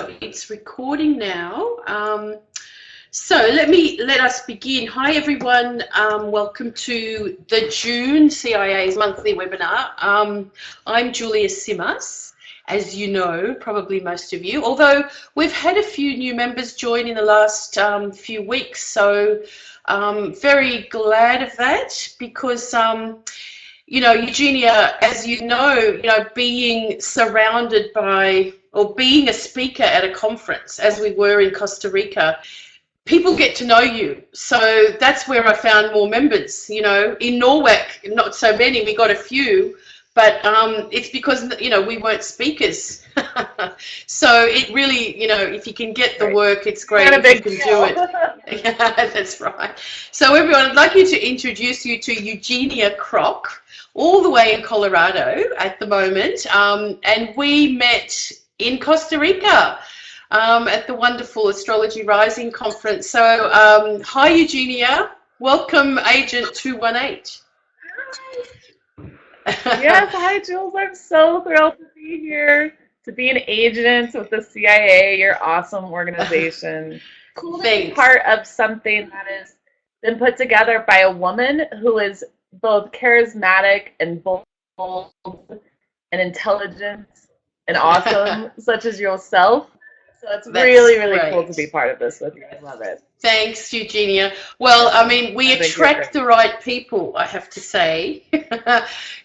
it's recording now. So let us begin. Hi everyone, welcome to the June CIA's monthly webinar. I'm Julia Simas, as you know, probably most of you, although we've had a few new members join in the last few weeks, so very glad of that because you know, Eugenia, as you know, being surrounded by or being a speaker at a conference, as we were in Costa Rica, people get to know you. So that's where I found more members. You know, in Norway, not so many, we got a few, but it's because, you know, we weren't speakers. So it really, you know, if you can get the work, it's great if you can do it. Yeah, that's right. So everyone, I'd like to introduce you to Eugenia Kroc, all the way in Colorado at the moment, and we met in Costa Rica at the wonderful Astrology Rising conference. So hi Eugenia, welcome Agent 218. Yes, hi Jules, I'm so thrilled to be here, to be an agent with the CIA, your awesome organization. Cool to be part of something that has been put together by a woman who is both charismatic and bold and intelligent and awesome, such as yourself. So it's really cool to be part of this with you. I love it. Thanks, Eugenia. Well, I mean, we attract the right people, I have to say.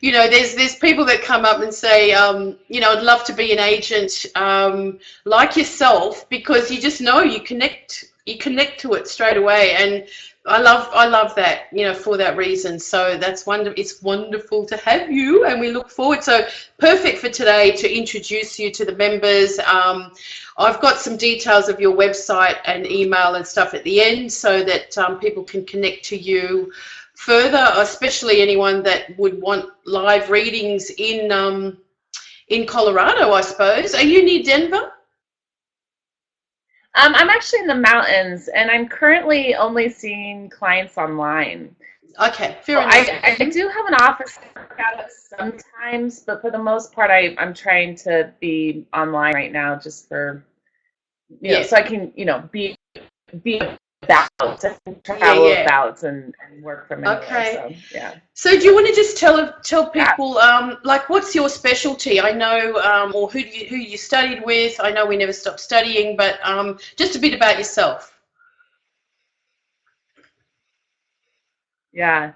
You know, there's people that come up and say, you know, I'd love to be an agent like yourself, because you just know you connect to it straight away, and I love that, you know, for that reason. So that's wonderful. It's wonderful to have you, and we look forward. So perfect for today to introduce you to the members. I've got some details of your website and email and stuff at the end, so that people can connect to you further, especially anyone that would want live readings in Colorado, I suppose. Are you near Denver? I'm actually in the mountains, and I'm currently only seeing clients online. Okay, fair enough. I do have an office out of sometimes, but for the most part, I'm trying to be online right now, just for, you know, so I can, you know, be about and travel about and work from anywhere. Okay. So, yeah. So do you want to just tell people like what's your specialty? I know, or who you studied with. I know we never stopped studying, but just a bit about yourself. Yeah.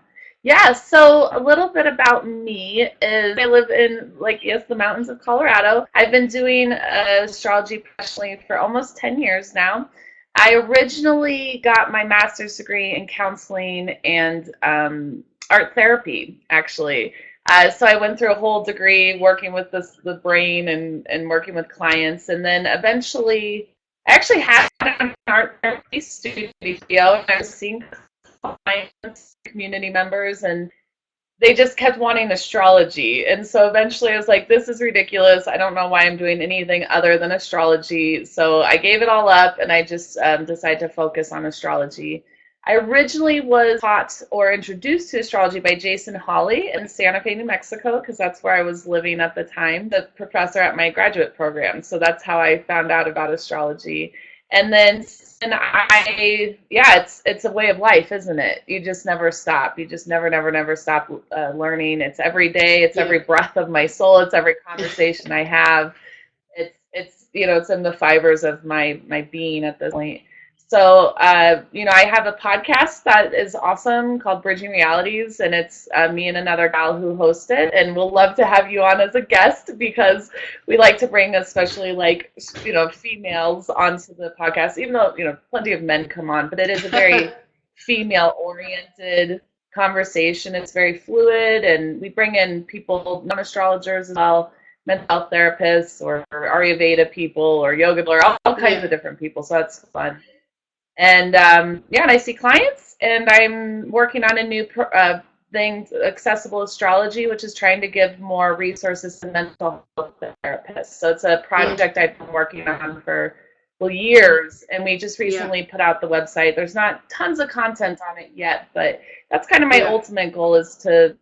So a little bit about me is I live in, like, yes, the mountains of Colorado. I've been doing astrology professionally for almost 10 years now. I originally got my master's degree in counseling and art therapy, actually. So I went through a whole degree working with the brain and working with clients. And then eventually, I actually had an art therapy studio, and I was seeing clients, community members, and they just kept wanting astrology. And so eventually I was like, this is ridiculous. I don't know why I'm doing anything other than astrology. So I gave it all up, and I just decided to focus on astrology. I originally was taught or introduced to astrology by Jason Hawley in Santa Fe, New Mexico, because that's where I was living at the time, the professor at my graduate program. So that's how I found out about astrology. And then it's a way of life, isn't it? You just never stop. You just never stop learning. It's every day. It's every breath of my soul. It's every conversation I have. It's you know, it's in the fibers of my being at this point. So, you know, I have a podcast that is awesome called Bridging Realities, and it's me and another gal who host it, and we'll love to have you on as a guest, because we like to bring especially, like, you know, females onto the podcast, even though, you know, plenty of men come on, but it is a very female-oriented conversation. It's very fluid, and we bring in people, non-astrologers as well, mental health therapists, or Ayurveda people, or yoga, or all kinds of different people, so that's fun. And and I see clients, and I'm working on a new thing, Accessible Astrology, which is trying to give more resources to mental health therapists. So it's a project I've been working on for years, and we just recently put out the website. There's not tons of content on it yet, but that's kind of my ultimate goal, is to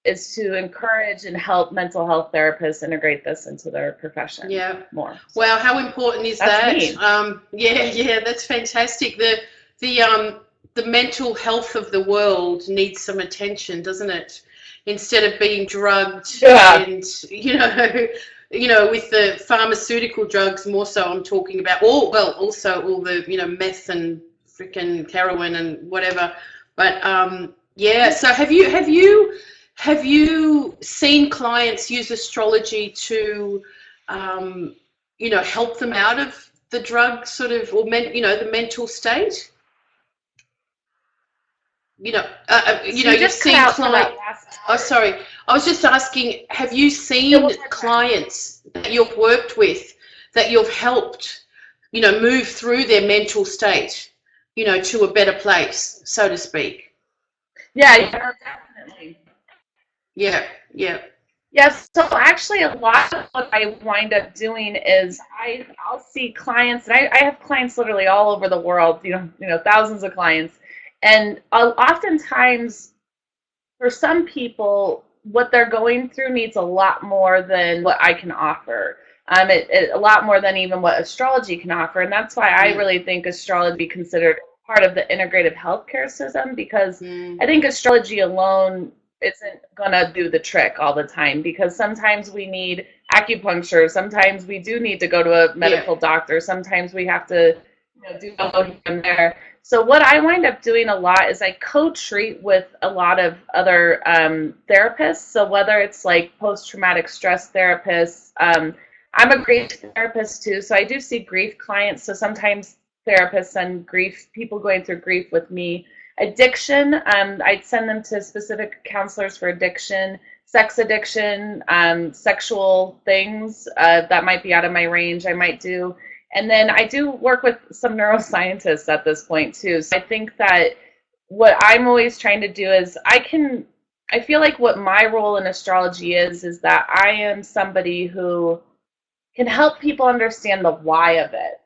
is to encourage and help mental health therapists integrate this into their profession more. So wow, how important is that's that? me. Yeah, that's fantastic. The mental health of the world needs some attention, doesn't it? Instead of being drugged and with the pharmaceutical drugs more so, I'm talking about also all the meth and freaking heroin and whatever. But so have you seen clients use astrology to help them out of the drug sort of, or the mental state? You've seen clients. Oh, sorry. I was just asking, have you seen clients that you've worked with that you've helped, move through their mental state, to a better place, so to speak? Yeah, definitely. Yeah. Yes, so actually a lot of what I wind up doing is I'll see clients, and I have clients literally all over the world, thousands of clients. And oftentimes, for some people, what they're going through needs a lot more than what I can offer. A lot more than even what astrology can offer. And that's why I really think astrology considered part of the integrative healthcare system, because I think astrology alone isn't going to do the trick all the time, because sometimes we need acupuncture. Sometimes we do need to go to a medical doctor. Sometimes we have to do here and there. So what I wind up doing a lot is I co-treat with a lot of other therapists. So whether it's like post-traumatic stress therapists, I'm a grief therapist too. So I do see grief clients. So sometimes therapists send people going through grief with me. Addiction, I'd send them to specific counselors for addiction, sex addiction, sexual things that might be out of my range, I might do. And then I do work with some neuroscientists at this point too. So I think that what I'm always trying to do is I feel like what my role in astrology is that I am somebody who can help people understand the why of it.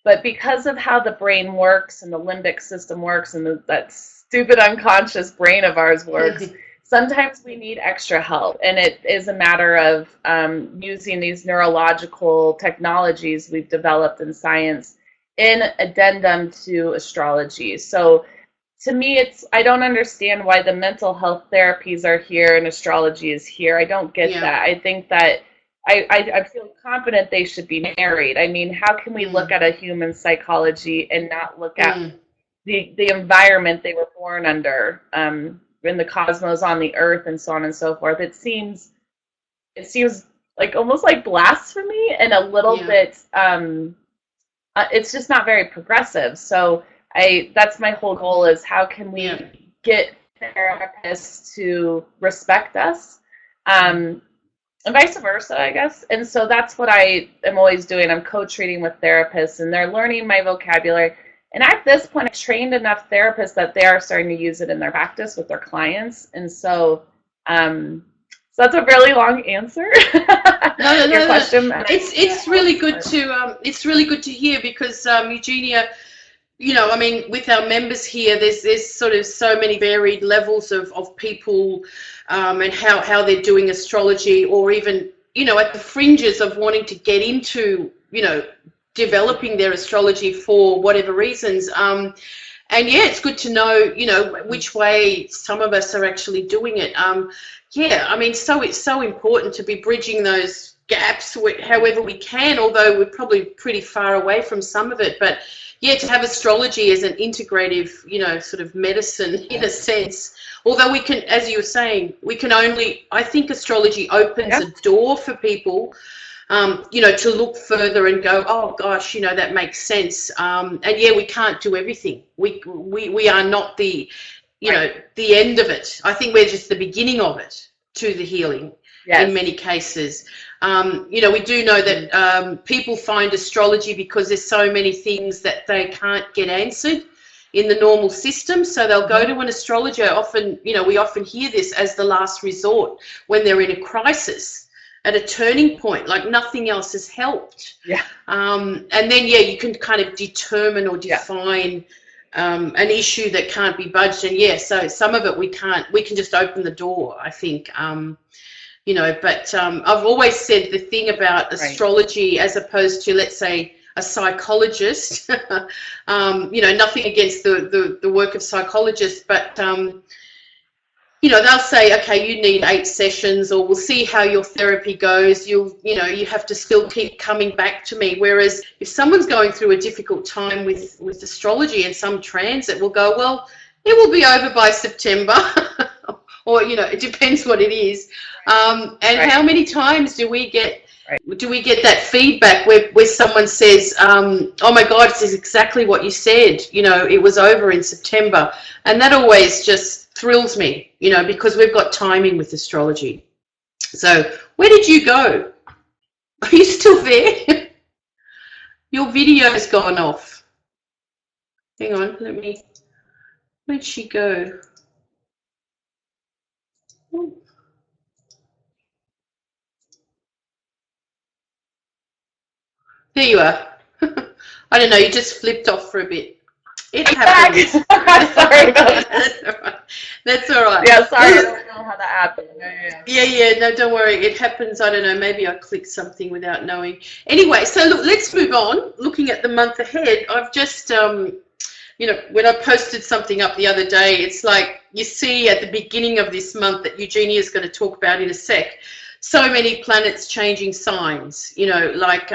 But because of how the brain works and the limbic system works and that stupid unconscious brain of ours works, sometimes we need extra help. And it is a matter of using these neurological technologies we've developed in science in addendum to astrology. So to me, I don't understand why the mental health therapies are here and astrology is here. I don't get that. I think that I feel confident they should be married. I mean, how can we look at a human psychology and not look at the environment they were born under, in the cosmos, on the earth, and so on and so forth? It seems like almost like blasphemy, and a little bit. It's just not very progressive. So that's my whole goal: is how can we get therapists to respect us? And vice versa, I guess. And so that's what I am always doing. I'm co-treating with therapists, and they're learning my vocabulary. And at this point, I've trained enough therapists that they are starting to use it in their practice with their clients. And so, so that's a really long answer. No. Your question. It's really good to hear, because Eugenia, I mean, with our members here, there's sort of so many varied levels of people, and how they're doing astrology, or even, at the fringes of wanting to get into, developing their astrology for whatever reasons. And it's good to know, which way some of us are actually doing it. I mean, so it's so important to be bridging those gaps however we can, although we're probably pretty far away from some of it. But to have astrology as an integrative, sort of medicine in a sense. Although we can, as you were saying, I think astrology opens a door for people, to look further and go, oh gosh, that makes sense. And we can't do everything. We are not the, the end of it. I think we're just the beginning of it to the healing in many cases. We do know that people find astrology because there's so many things that they can't get answered in the normal system, so they'll go to an astrologer. Often, we often hear this as the last resort when they're in a crisis, at a turning point, like nothing else has helped. And then you can kind of determine or define an issue that can't be budged. And yeah, so some of it we can just open the door, I think. You know, but I've always said the thing about astrology, as opposed to, let's say, a psychologist, you know, nothing against the work of psychologists, but you know, they'll say, okay, you need 8 sessions, or we'll see how your therapy goes. You know, you have to still keep coming back to me. Whereas if someone's going through a difficult time with astrology and some transit, will go, well, it will be over by September. Or, you know, it depends what it is. And how many times do we get that feedback where someone says, oh my God, this is exactly what you said, you know, it was over in September. And that always just thrills me, you know, because we've got timing with astrology. So where did you go? Are you still there? Your video's gone off. Hang on, where'd she go? There you are. I don't know, you just flipped off for a bit. It happens. Sorry about that. That's all right. Yeah, sorry, I don't know how that happened. Yeah, no, don't worry. It happens. I don't know, maybe I clicked something without knowing. Anyway, so look, let's move on. Looking at the month ahead, I've just, you know, when I posted something up the other day, it's like you see at the beginning of this month that Eugenia is going to talk about in a sec, so many planets changing signs, you know, like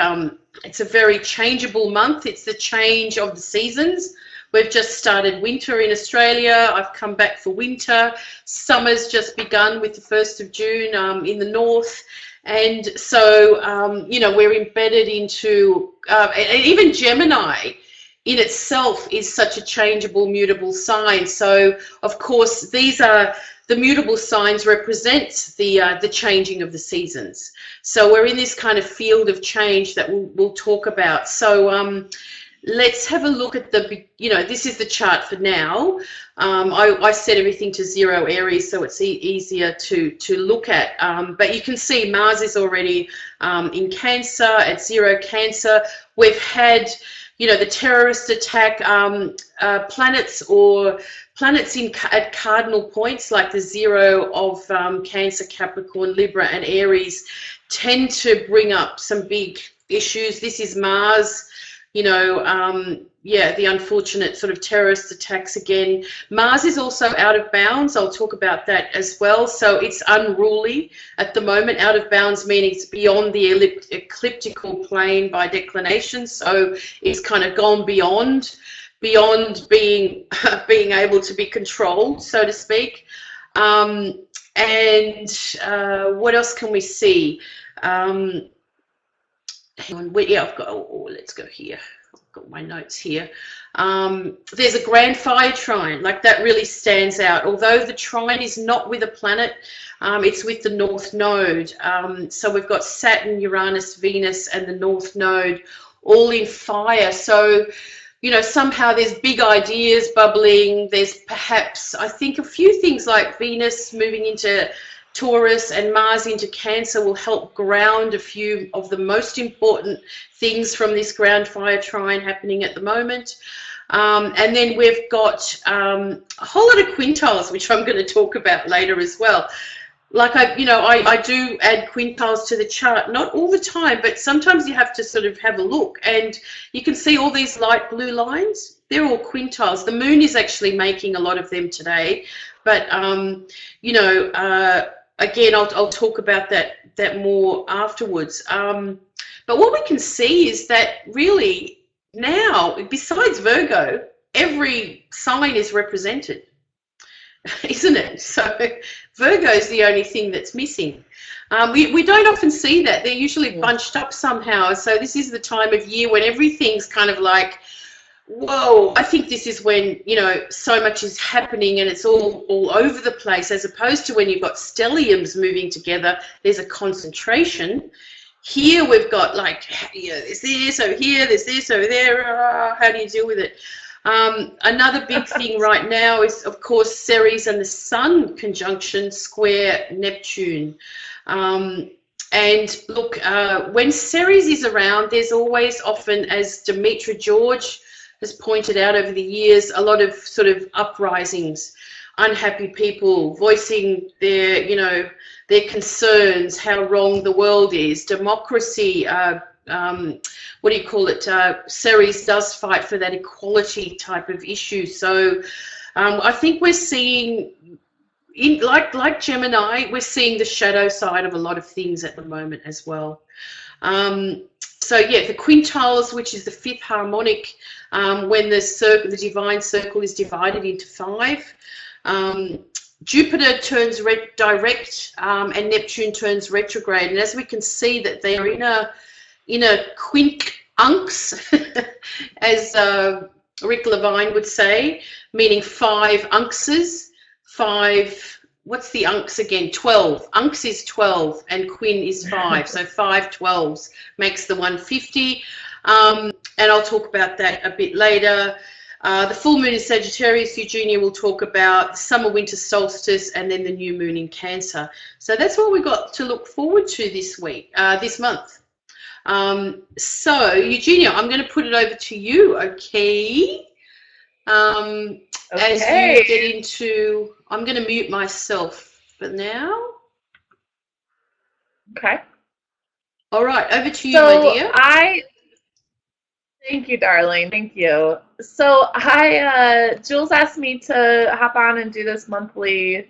it's a very changeable month. It's the change of the seasons. We've just started winter in Australia. I've come back for winter. Summer's just begun with the 1st of June in the north. And so, you know, we're embedded into, and even Gemini in itself is such a changeable, mutable sign. So, of course, these are the mutable signs represent the changing of the seasons. So we're in this kind of field of change that we'll talk about. So let's have a look at you know, this is the chart for now. I set everything to 0 Aries, so it's easier to look at. But you can see Mars is already in Cancer, at 0 Cancer. We've had, you know, the terrorist attack, planets at cardinal points like the 0 of Cancer, Capricorn, Libra and Aries tend to bring up some big issues. This is Mars, you know, yeah, the unfortunate sort of terrorist attacks again. Mars is also out of bounds. I'll talk about that as well. So it's unruly at the moment. Out of bounds meaning it's beyond the ecliptical plane by declination. So it's kind of gone beyond being able to be controlled, so to speak. And what else can we see? Hang on, yeah, I've got, let's go here. I've got my notes here. There's a grand fire trine, like that really stands out. Although the trine is not with a planet, it's with the North Node. So we've got Saturn, Uranus, Venus, and the North Node all in fire. So, you know, somehow there's big ideas bubbling. There's perhaps, I think, a few things like Venus moving into Taurus and Mars into Cancer will help ground a few of the most important things from this grand fire trine happening at the moment. And then we've got a whole lot of quintiles, which I'm going to talk about later as well. Like I do add quintiles to the chart, not all the time, but sometimes you have to sort of have a look, and you can see all these light blue lines. They're all quintiles. The moon is actually making a lot of them today, but you know, again, I'll talk about that more afterwards. But what we can see is that really now, besides Virgo, every sign is represented, isn't it? So Virgo is the only thing that's missing. We don't often see that. They're usually bunched up somehow. So this is the time of year when everything's kind of like, whoa, I think this is when, you know, so much is happening and it's all over the place, as opposed to when you've got stelliums moving together, there's a concentration. Here we've got like, you know, there's this over here, there's this over there. How do you deal with it? Another big thing right now is, of course, Ceres and the Sun conjunction square Neptune. And look, when Ceres is around, there's always often, as Demetra George has pointed out over the years, a lot of sort of uprisings, unhappy people voicing their, you know, their concerns, how wrong the world is. Democracy, what do you call it? Ceres does fight for that equality type of issue. So I think we're seeing, like Gemini, we're seeing the shadow side of a lot of things at the moment as well. So yeah, the quintiles, which is the fifth harmonic, when the divine circle is divided into 5. Jupiter turns direct, and Neptune turns retrograde, and as we can see that they are in a quincunx, as Rick Levine would say, meaning 5 unxes. 5, what's the unx again? 12. Unx is 12 and quin is 5, so 5 12s makes the 150. And I'll talk about that a bit later. The full moon in Sagittarius, Eugenia will talk about the summer-winter solstice, and then the new moon in Cancer. So that's what we've got to look forward to this week, this month. So, Eugenia, I'm going to put it over to you, okay? As you get into, I'm going to mute myself for now. Okay. All right, over to you, my dear. Thank you, darling. Thank you. So Jules asked me to hop on and do this monthly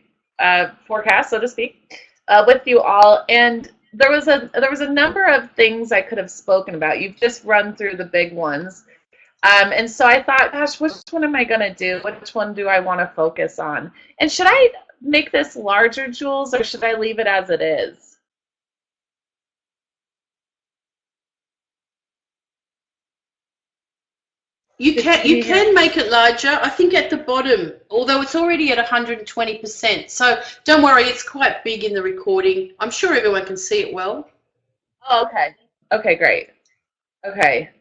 forecast, so to speak, with you all. And there was a number of things I could have spoken about. You've just run through the big ones. And so I thought, gosh, which one am I going to do? Which one do I want to focus on? And should I make this larger, Jules, or should I leave it as it is? You can make it larger. I think at the bottom, although it's already at 120%. So don't worry, it's quite big in the recording. I'm sure everyone can see it well. Oh, okay. Okay, great. Okay.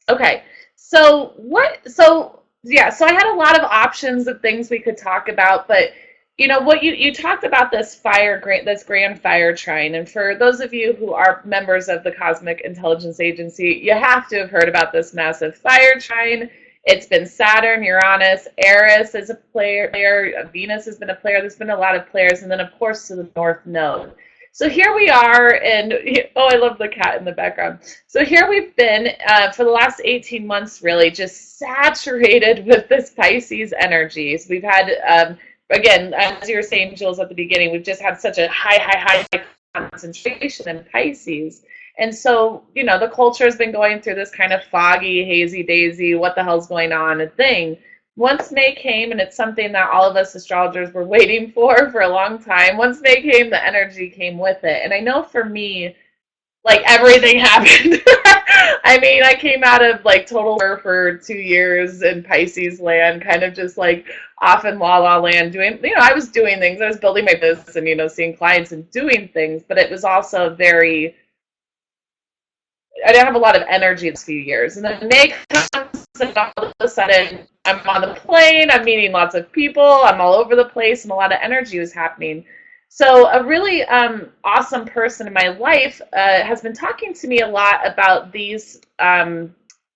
Okay. So I had a lot of options of things we could talk about, but you know what, you talked about this grand fire trine, and for those of you who are members of the Cosmic Intelligence Agency, you have to have heard about this massive fire trine. It's been Saturn, Uranus, Eris is a player, Venus has been a player, there's been a lot of players, and then of course to the North Node. So here we are, and oh, I love the cat in the background. So here we've been for the last 18 months, really just saturated with this Pisces energies. We've had again, as you were saying, Jules, at the beginning, we've just had such a high concentration in Pisces. And so, you know, the culture has been going through this kind of foggy, hazy daisy, what the hell's going on thing. Once May came, and it's something that all of us astrologers were waiting for a long time, once May came, the energy came with it. And I know for me, like, everything happened. I mean, I came out of like total for 2 years in Pisces land, kind of just like off in la la land doing, you know, I was doing things. I was building my business and, you know, seeing clients and doing things, but it was also very, I didn't have a lot of energy this few years. And then May comes, and all of a sudden I'm on the plane, I'm meeting lots of people, I'm all over the place, and a lot of energy was happening. So a really awesome person in my life has been talking to me a lot about these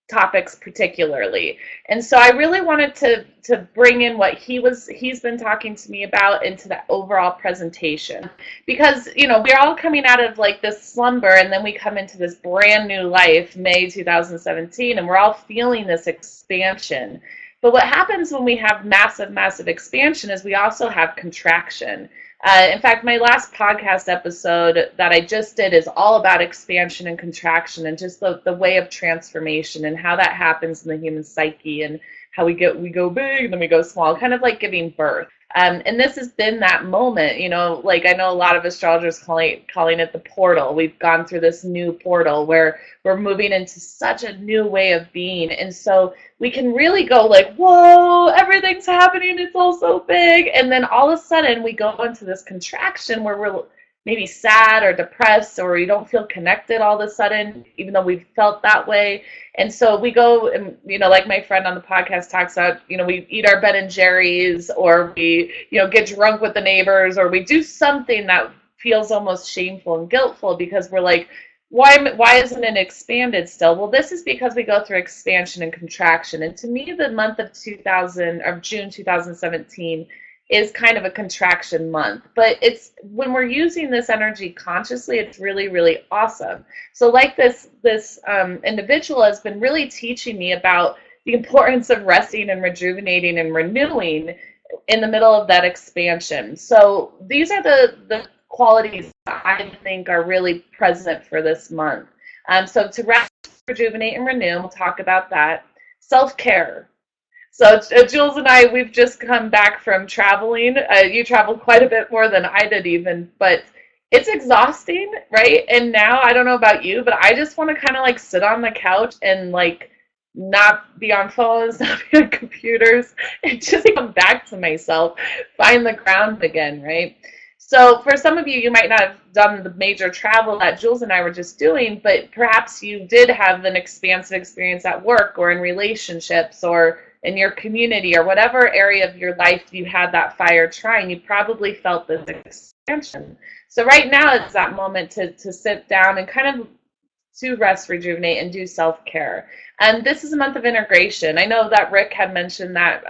topics particularly. And so I really wanted to bring in what he's been talking to me about into the overall presentation. Because, you know, we're all coming out of like this slumber, and then we come into this brand new life, May 2017, and we're all feeling this expansion. But what happens when we have massive expansion is we also have contraction. In fact, my last podcast episode that I just did is all about expansion and contraction, and just the way of transformation and how that happens in the human psyche, and how we go big and then we go small, kind of like giving birth. And this has been that moment, you know, like I know a lot of astrologers calling it the portal. We've gone through this new portal where we're moving into such a new way of being. And so we can really go like, whoa, everything's happening, it's all so big. And then all of a sudden we go into this contraction where we're maybe sad or depressed, or we don't feel connected all of a sudden, even though we've felt that way. And so we go and, you know, like my friend on the podcast talks about, you know, we eat our Ben and Jerry's, or we, you know, get drunk with the neighbors, or we do something that feels almost shameful and guiltful because we're like, why isn't it expanded still? Well, this is because we go through expansion and contraction. And to me, the month of June 2017 is kind of a contraction month. But it's when we're using this energy consciously, it's really, really awesome. So like this individual has been really teaching me about the importance of resting and rejuvenating and renewing in the middle of that expansion. So these are the qualities that I think are really present for this month. So to rest, rejuvenate, and renew, we'll talk about that. Self-care. So Jules and I, we've just come back from traveling. You traveled quite a bit more than I did even, but it's exhausting, right? And now, I don't know about you, but I just want to kind of like sit on the couch and like not be on phones, not be on computers, and just come back to myself, find the ground again, right? So for some of you, you might not have done the major travel that Jules and I were just doing, but perhaps you did have an expansive experience at work or in relationships or in your community or whatever area of your life you had that fire trying. You probably felt this expansion. So right now is that moment to sit down and kind of to rest, rejuvenate, and do self-care. And this is a month of integration. I know that Rick had mentioned that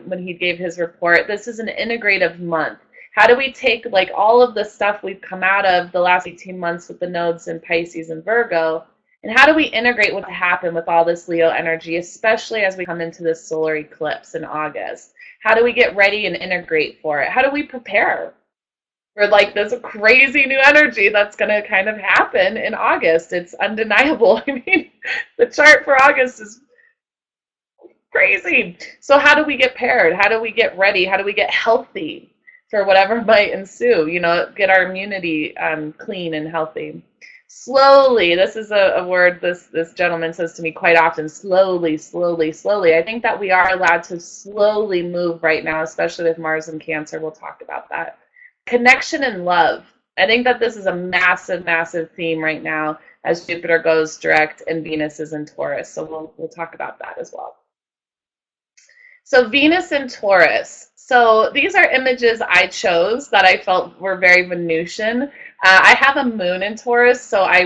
when he gave his report. This is an integrative month. How do we take like all of the stuff we've come out of the last 18 months with the nodes in Pisces and Virgo, and how do we integrate what happened with all this Leo energy, especially as we come into this solar eclipse in August? How do we get ready and integrate for it? How do we prepare for like this crazy new energy that's going to kind of happen in August? It's undeniable. I mean, the chart for August is crazy. So how do we get paired? How do we get ready? How do we get healthy for whatever might ensue? You know, get our immunity clean and healthy. Slowly, this is a word this gentleman says to me quite often, slowly, slowly, slowly. I think that we are allowed to slowly move right now, especially with Mars and Cancer. We'll talk about that. Connection and love. I think that this is a massive, massive theme right now as Jupiter goes direct and Venus is in Taurus. So we'll talk about that as well. So Venus in Taurus. So these are images I chose that I felt were very Venusian. I have a moon in Taurus, so I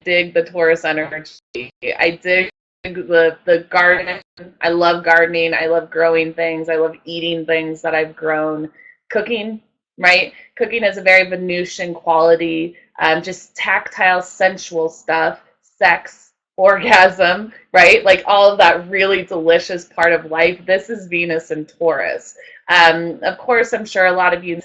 dig the Taurus energy. I dig the garden. I love gardening. I love growing things. I love eating things that I've grown. Cooking, right? Cooking is a very Venusian quality, just tactile, sensual stuff, sex, orgasm, right? Like all of that really delicious part of life. This is Venus in Taurus. Of course, I'm sure a lot of you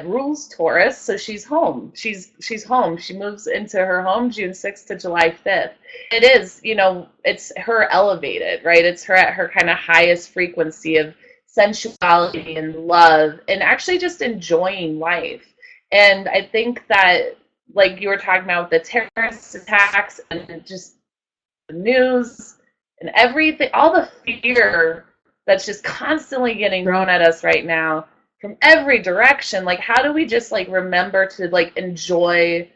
rules Taurus, so she's home. She's home. She moves into her home June 6th to July 5th. It is, you know, it's her elevated, right? It's her at her kind of highest frequency of sensuality and love and actually just enjoying life. And I think that, like you were talking about the terrorist attacks and just the news and everything, all the fear that's just constantly getting thrown at us right now from every direction. Like, how do we just like remember to like enjoy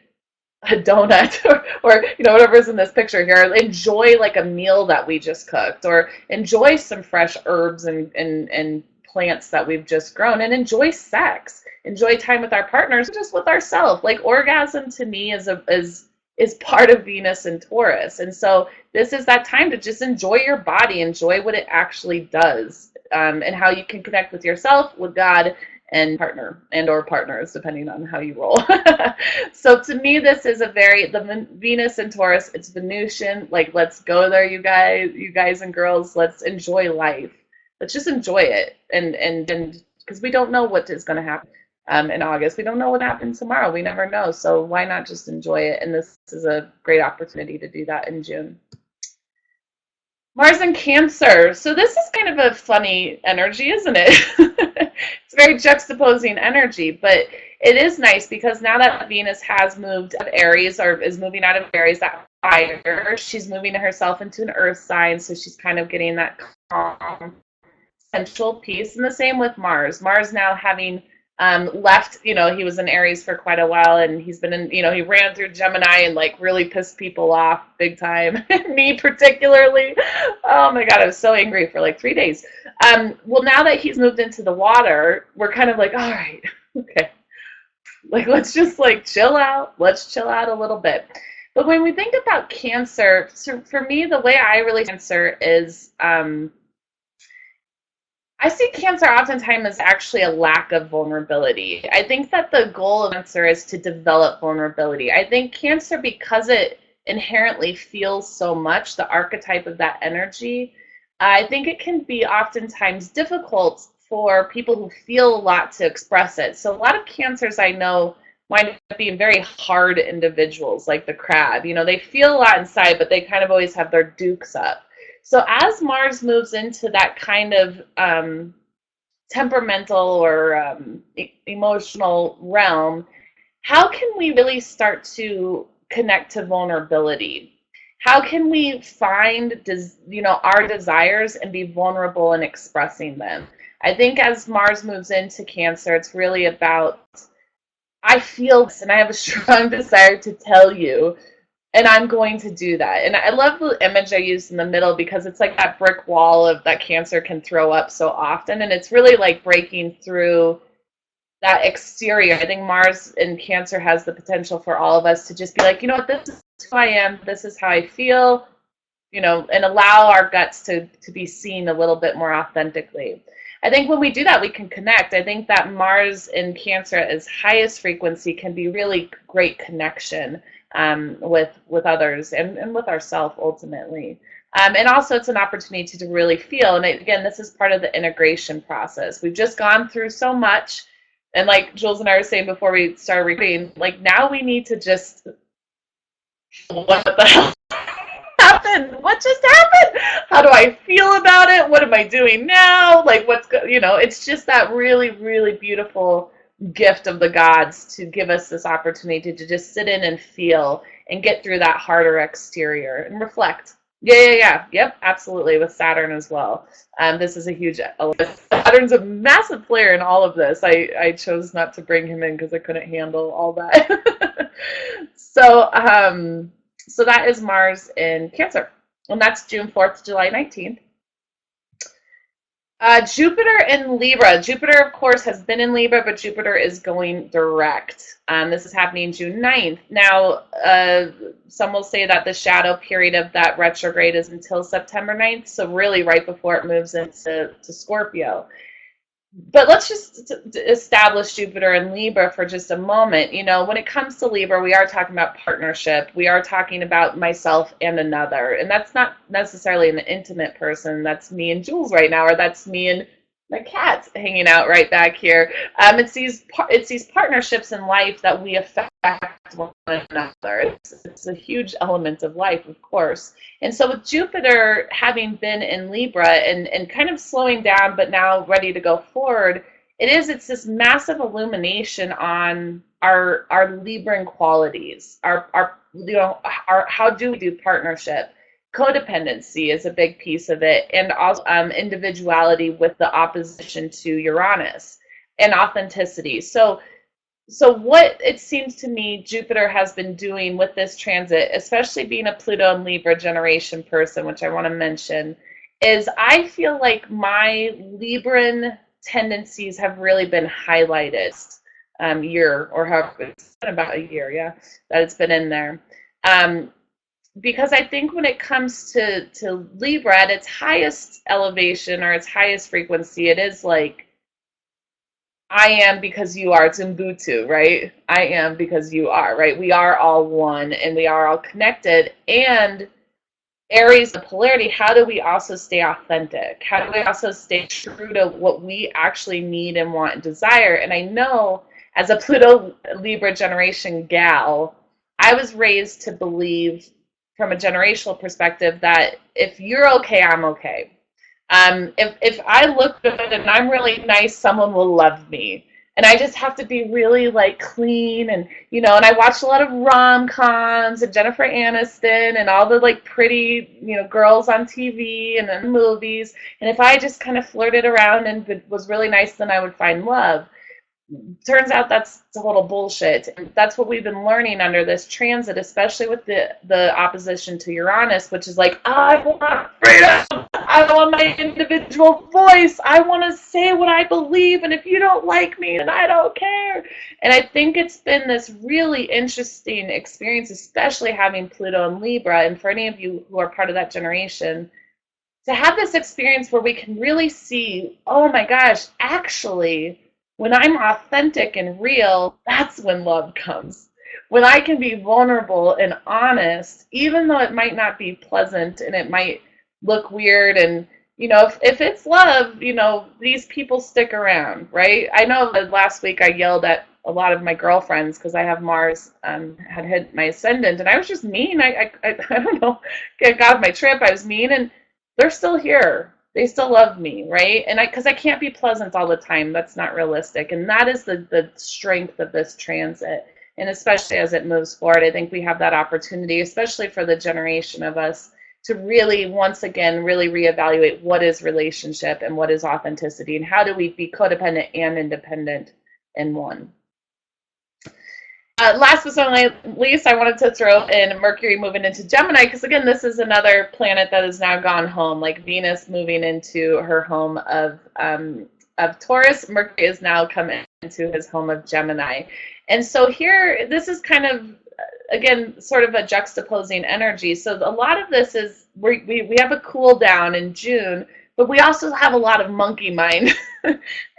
a donut or you know, whatever's in this picture here, enjoy like a meal that we just cooked, or enjoy some fresh herbs and plants that we've just grown, and enjoy sex, enjoy time with our partners, just with ourselves. Like orgasm to me is part of Venus and Taurus. And so this is that time to just enjoy your body, enjoy what it actually does, and how you can connect with yourself, with God, and partner and or partners, depending on how you roll. So to me, this is the Venus in Taurus, it's Venusian. Like, let's go there, you guys and girls. Let's enjoy life. Let's just enjoy it. And because we don't know what is going to happen in August. We don't know what happens tomorrow. We never know. So why not just enjoy it? And this is a great opportunity to do that in June. Mars in Cancer. So this is kind of a funny energy, isn't it? It's very juxtaposing energy, but it is nice because now that Venus has moved out of Aries, or is moving out of Aries, that fire, she's moving herself into an earth sign, so she's kind of getting that calm, central peace. And the same with Mars. Mars now having left, you know, he was in Aries for quite a while, and he's been in, you know, he ran through Gemini and like really pissed people off big time. Me particularly. Oh my God, I was so angry for like 3 days. Well, now that he's moved into the water, we're kind of like, all right, okay, Like, let's just like chill out. Let's chill out a little bit. But when we think about cancer, so for me, the way I really cancer is I see cancer oftentimes as actually a lack of vulnerability. I think that the goal of cancer is to develop vulnerability. I think cancer, because it inherently feels so much, the archetype of that energy, I think it can be oftentimes difficult for people who feel a lot to express it. So a lot of cancers I know wind up being very hard individuals, like the crab. You know, they feel a lot inside, but they kind of always have their dukes up. So as Mars moves into that kind of temperamental or emotional realm, how can we really start to connect to vulnerability? How can we find, our desires and be vulnerable in expressing them? I think as Mars moves into Cancer, it's really about, I feel this and I have a strong desire to tell you, and I'm going to do that. And I love the image I used in the middle because it's like that brick wall of that Cancer can throw up so often. And it's really like breaking through that exterior. I think Mars in Cancer has the potential for all of us to just be like, you know what, this is who I am, this is how I feel, and allow our guts to be seen a little bit more authentically. I think when we do that, we can connect. I think that Mars in Cancer at its highest frequency can be really great connection with others and with ourselves ultimately. And also it's an opportunity to really feel. And again, this is part of the integration process. We've just gone through so much. And like Jules and I were saying before we started recording, like now we need to just, what the hell happened? What just happened? How do I feel about it? What am I doing now? Like it's just that really, really beautiful gift of the gods to give us this opportunity to just sit in and feel and get through that harder exterior and reflect. Yep, absolutely, with Saturn as well. This is a huge element. Saturn's a massive player in all of this. I chose not to bring him in because I couldn't handle all that. So that is Mars in Cancer, and that's June 4th to July 19th. Jupiter in Libra. Jupiter, of course, has been in Libra, but Jupiter is going direct. This is happening June 9th. Now, some will say that the shadow period of that retrograde is until September 9th, so really right before it moves into Scorpio. But let's just establish Jupiter in Libra for just a moment. When it comes to Libra, we are talking about partnership. We are talking about myself and another. And that's not necessarily an intimate person. That's me and Jules right now, or that's me and my cat's hanging out right back here. It's these partnerships in life that we affect one another. It's a huge element of life, of course. And so with Jupiter having been in Libra and kind of slowing down, but now ready to go forward, it's this massive illumination on our Libran qualities, our how do we do partnership. Codependency is a big piece of it, and also individuality with the opposition to Uranus, and authenticity. So what it seems to me Jupiter has been doing with this transit, especially being a Pluto and Libra generation person, which I want to mention, is I feel like my Libran tendencies have really been highlighted year, or however, it's been about a year, that it's been in there. Because I think when it comes to Libra at its highest elevation or its highest frequency, it is like, I am because you are. It's Ubuntu, right? I am because you are, right? We are all one and we are all connected. And Aries, the polarity, how do we also stay authentic? How do we also stay true to what we actually need and want and desire? And I know as a Pluto Libra generation gal, I was raised to believe from a generational perspective that if you're okay, I'm okay. If I look good and I'm really nice, someone will love me. And I just have to be really like clean and and I watched a lot of rom-coms and Jennifer Aniston and all the like pretty, girls on TV and in movies. And if I just kind of flirted around and was really nice, then I would find love. turns out that's total bullshit. And that's what we've been learning under this transit, especially with the opposition to Uranus, which is like, I want freedom. I want my individual voice. I want to say what I believe, and if you don't like me, then I don't care. And I think it's been this really interesting experience, especially having Pluto in Libra, and for any of you who are part of that generation, to have this experience where we can really see, oh my gosh, actually, when I'm authentic and real, that's when love comes. When I can be vulnerable and honest, even though it might not be pleasant and it might look weird, and if it's love, these people stick around, right? I know that last week I yelled at a lot of my girlfriends because I have Mars had hit my ascendant, and I was just mean. I don't know, I got off my trip, I was mean, and they're still here. They still love me, right? And because I can't be pleasant all the time. That's not realistic. And that is the strength of this transit. And especially as it moves forward, I think we have that opportunity, especially for the generation of us, to really, once again, really reevaluate what is relationship and what is authenticity, and how do we be codependent and independent in one. Last but not least, I wanted to throw in Mercury moving into Gemini, because again, this is another planet that has now gone home, like Venus moving into her home of Taurus. Mercury is now come into his home of Gemini. And so here, this is kind of, again, sort of a juxtaposing energy. So a lot of this is, we have a cool down in June, but we also have a lot of monkey mind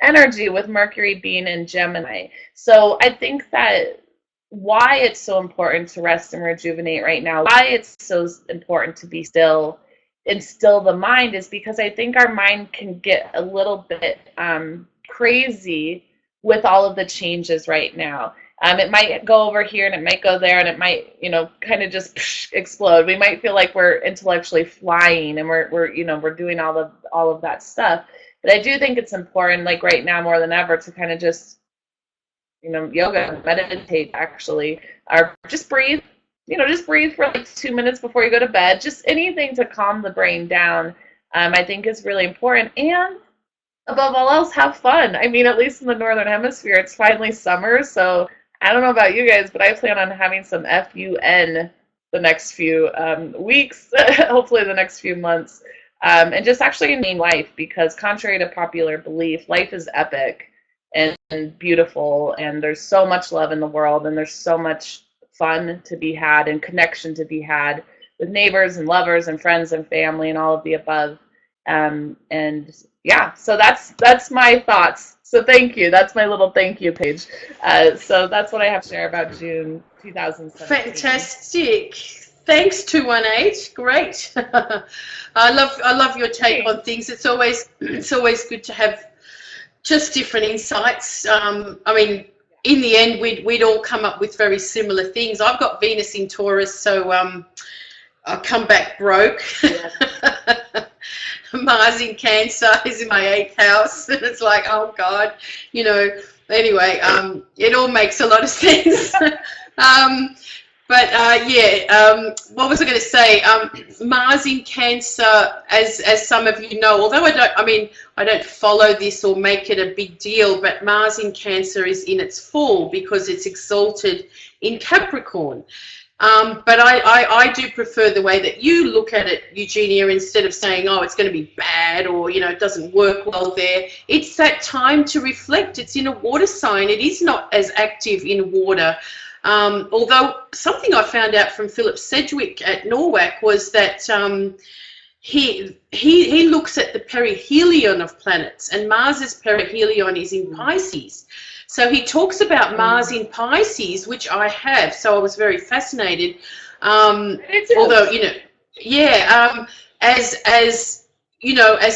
energy with Mercury being in Gemini. So I think that why it's so important to rest and rejuvenate right now, why it's so important to be still and still the mind, is because I think our mind can get a little bit crazy with all of the changes right now. It might go over here and it might go there, and it might, kind of just explode. We might feel like we're intellectually flying and we're doing all of that stuff. But I do think it's important, like right now more than ever, to kind of just yoga, meditate, actually, or just breathe. Just breathe for like 2 minutes before you go to bed. Just anything to calm the brain down, I think is really important. And above all else, have fun. I mean, at least in the Northern Hemisphere, it's finally summer. So I don't know about you guys, but I plan on having some FUN the next few weeks, hopefully the next few months, and just actually enjoying life, because contrary to popular belief, life is epic and beautiful, and there's so much love in the world, and there's so much fun to be had and connection to be had with neighbors and lovers and friends and family and all of the above. And yeah, so that's my thoughts. So thank you. That's my little thank you page. So that's what I have to share about June 2017. Fantastic. Thanks, 218. Great. I love your take on things. It's always good to have just different insights. I mean, in the end, we'd all come up with very similar things. I've got Venus in Taurus, so I come back broke. Yeah. Mars in Cancer is in my 8th house, and it's like, oh God, Anyway, it all makes a lot of sense. What was I going to say? Mars in Cancer, as some of you know, although I don't follow this or make it a big deal, but Mars in Cancer is in its full because it's exalted in Capricorn. But I do prefer the way that you look at it, Eugenia, instead of saying, oh, it's going to be bad, or, it doesn't work well there. It's that time to reflect. It's in a water sign. It is not as active in water. Although something I found out from Philip Sedgwick at NORWAC was that he looks at the perihelion of planets, and Mars's perihelion is in Pisces. So he talks about Mars in Pisces, which I have, so I was very fascinated. Although, as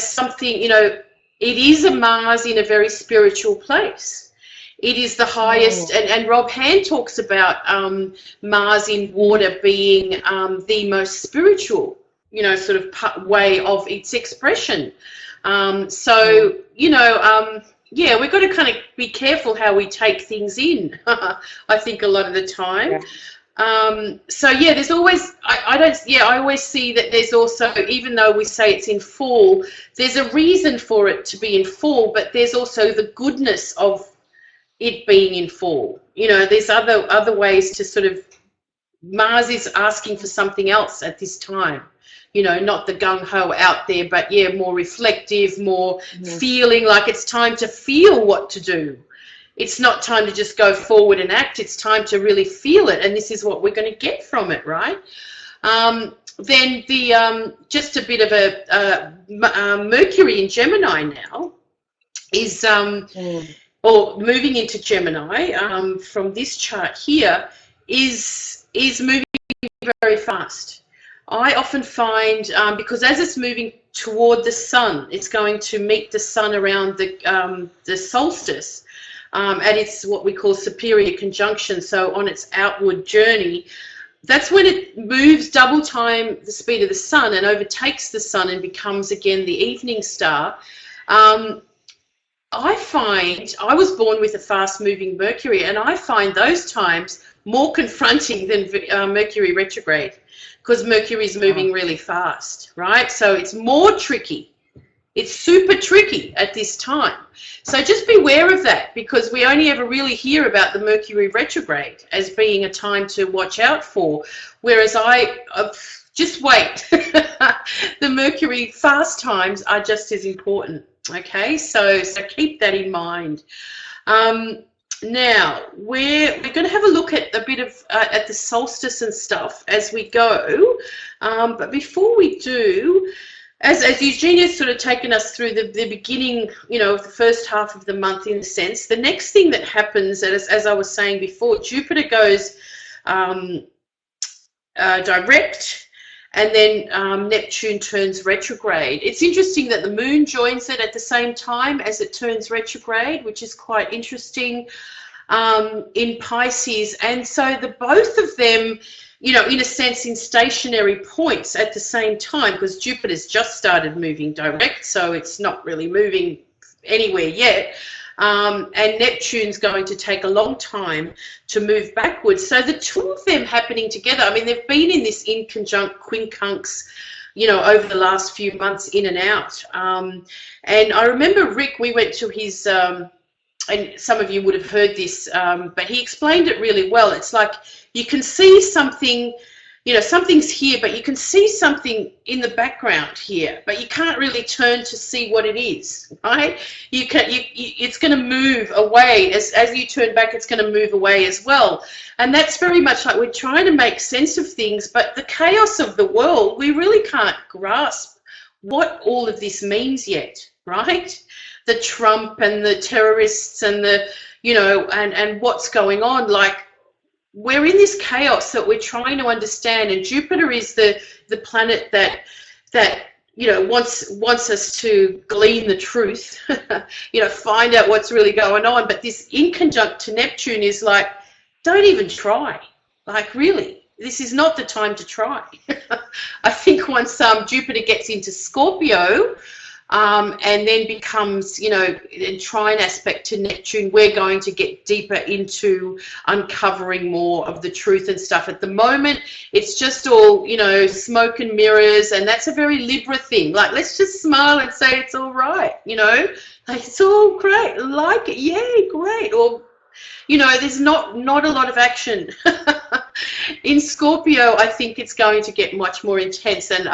something, it is a Mars in a very spiritual place. It is the highest, and Rob Hand talks about Mars in water being the most spiritual, sort of way of its expression. Yeah, we've got to kind of be careful how we take things in, I think, a lot of the time. Yeah. There's always, I always see that there's also, even though we say it's in full, there's a reason for it to be in full, but there's also the goodness of it being in fall. You know, there's other ways to sort of, Mars is asking for something else at this time. You know, not the gung-ho out there, but yeah, more reflective, more feeling like it's time to feel what to do. It's not time to just go forward and act. It's time to really feel it, and this is what we're going to get from it, right? Then the just a bit of a Mercury in Gemini now is or moving into Gemini from this chart here is moving very fast. I often find because as it's moving toward the sun, it's going to meet the sun around the solstice at its what we call superior conjunction. So on its outward journey, that's when it moves double time the speed of the sun and overtakes the sun and becomes again the evening star. I find, I was born with a fast-moving Mercury, and I find those times more confronting than Mercury retrograde, because Mercury is moving really fast, right? So it's more tricky. It's super tricky at this time. So just beware of that, because we only ever really hear about the Mercury retrograde as being a time to watch out for, whereas just wait. The Mercury fast times are just as important. Okay, so keep that in mind. Now we're going to have a look at a bit of at the solstice and stuff as we go. But before we do, as Eugenia's sort of taken us through the beginning, you know, of the first half of the month in a sense, the next thing that happens, as I was saying before, Jupiter goes direct. And then Neptune turns retrograde. It's interesting that the moon joins it at the same time as it turns retrograde, which is quite interesting in Pisces. And so the both of them, you know, in a sense, in stationary points at the same time, because Jupiter's just started moving direct, so it's not really moving anywhere yet. And Neptune's going to take a long time to move backwards. So the two of them happening together, I mean, they've been in this inconjunct quincunx, you know, over the last few months in and out. And I remember Rick, we went to his, and some of you would have heard this, but he explained it really well. It's like you can see something, you know, something's here, but you can see something in the background here, but you can't really turn to see what it is, right? It's going to move away. As you turn back, it's going to move away as well. And that's very much like we're trying to make sense of things, but the chaos of the world, we really can't grasp what all of this means yet, right? The Trump and the terrorists and the, you know, and what's going on, like, we're in this chaos that we're trying to understand, and Jupiter is the planet that you know wants us to glean the truth, you know, find out what's really going on. But this inconjunct to Neptune is like, don't even try. Like, really, this is not the time to try. I think once Jupiter gets into Scorpio, and then becomes, you know, a trine aspect to Neptune, we're going to get deeper into uncovering more of the truth and stuff. At the moment, it's just all, you know, smoke and mirrors, and that's a very Libra thing. Like, let's just smile and say it's all right, you know, like, it's all great, like it, yay, great. Or, you know, there's not a lot of action. In Scorpio, I think it's going to get much more intense, and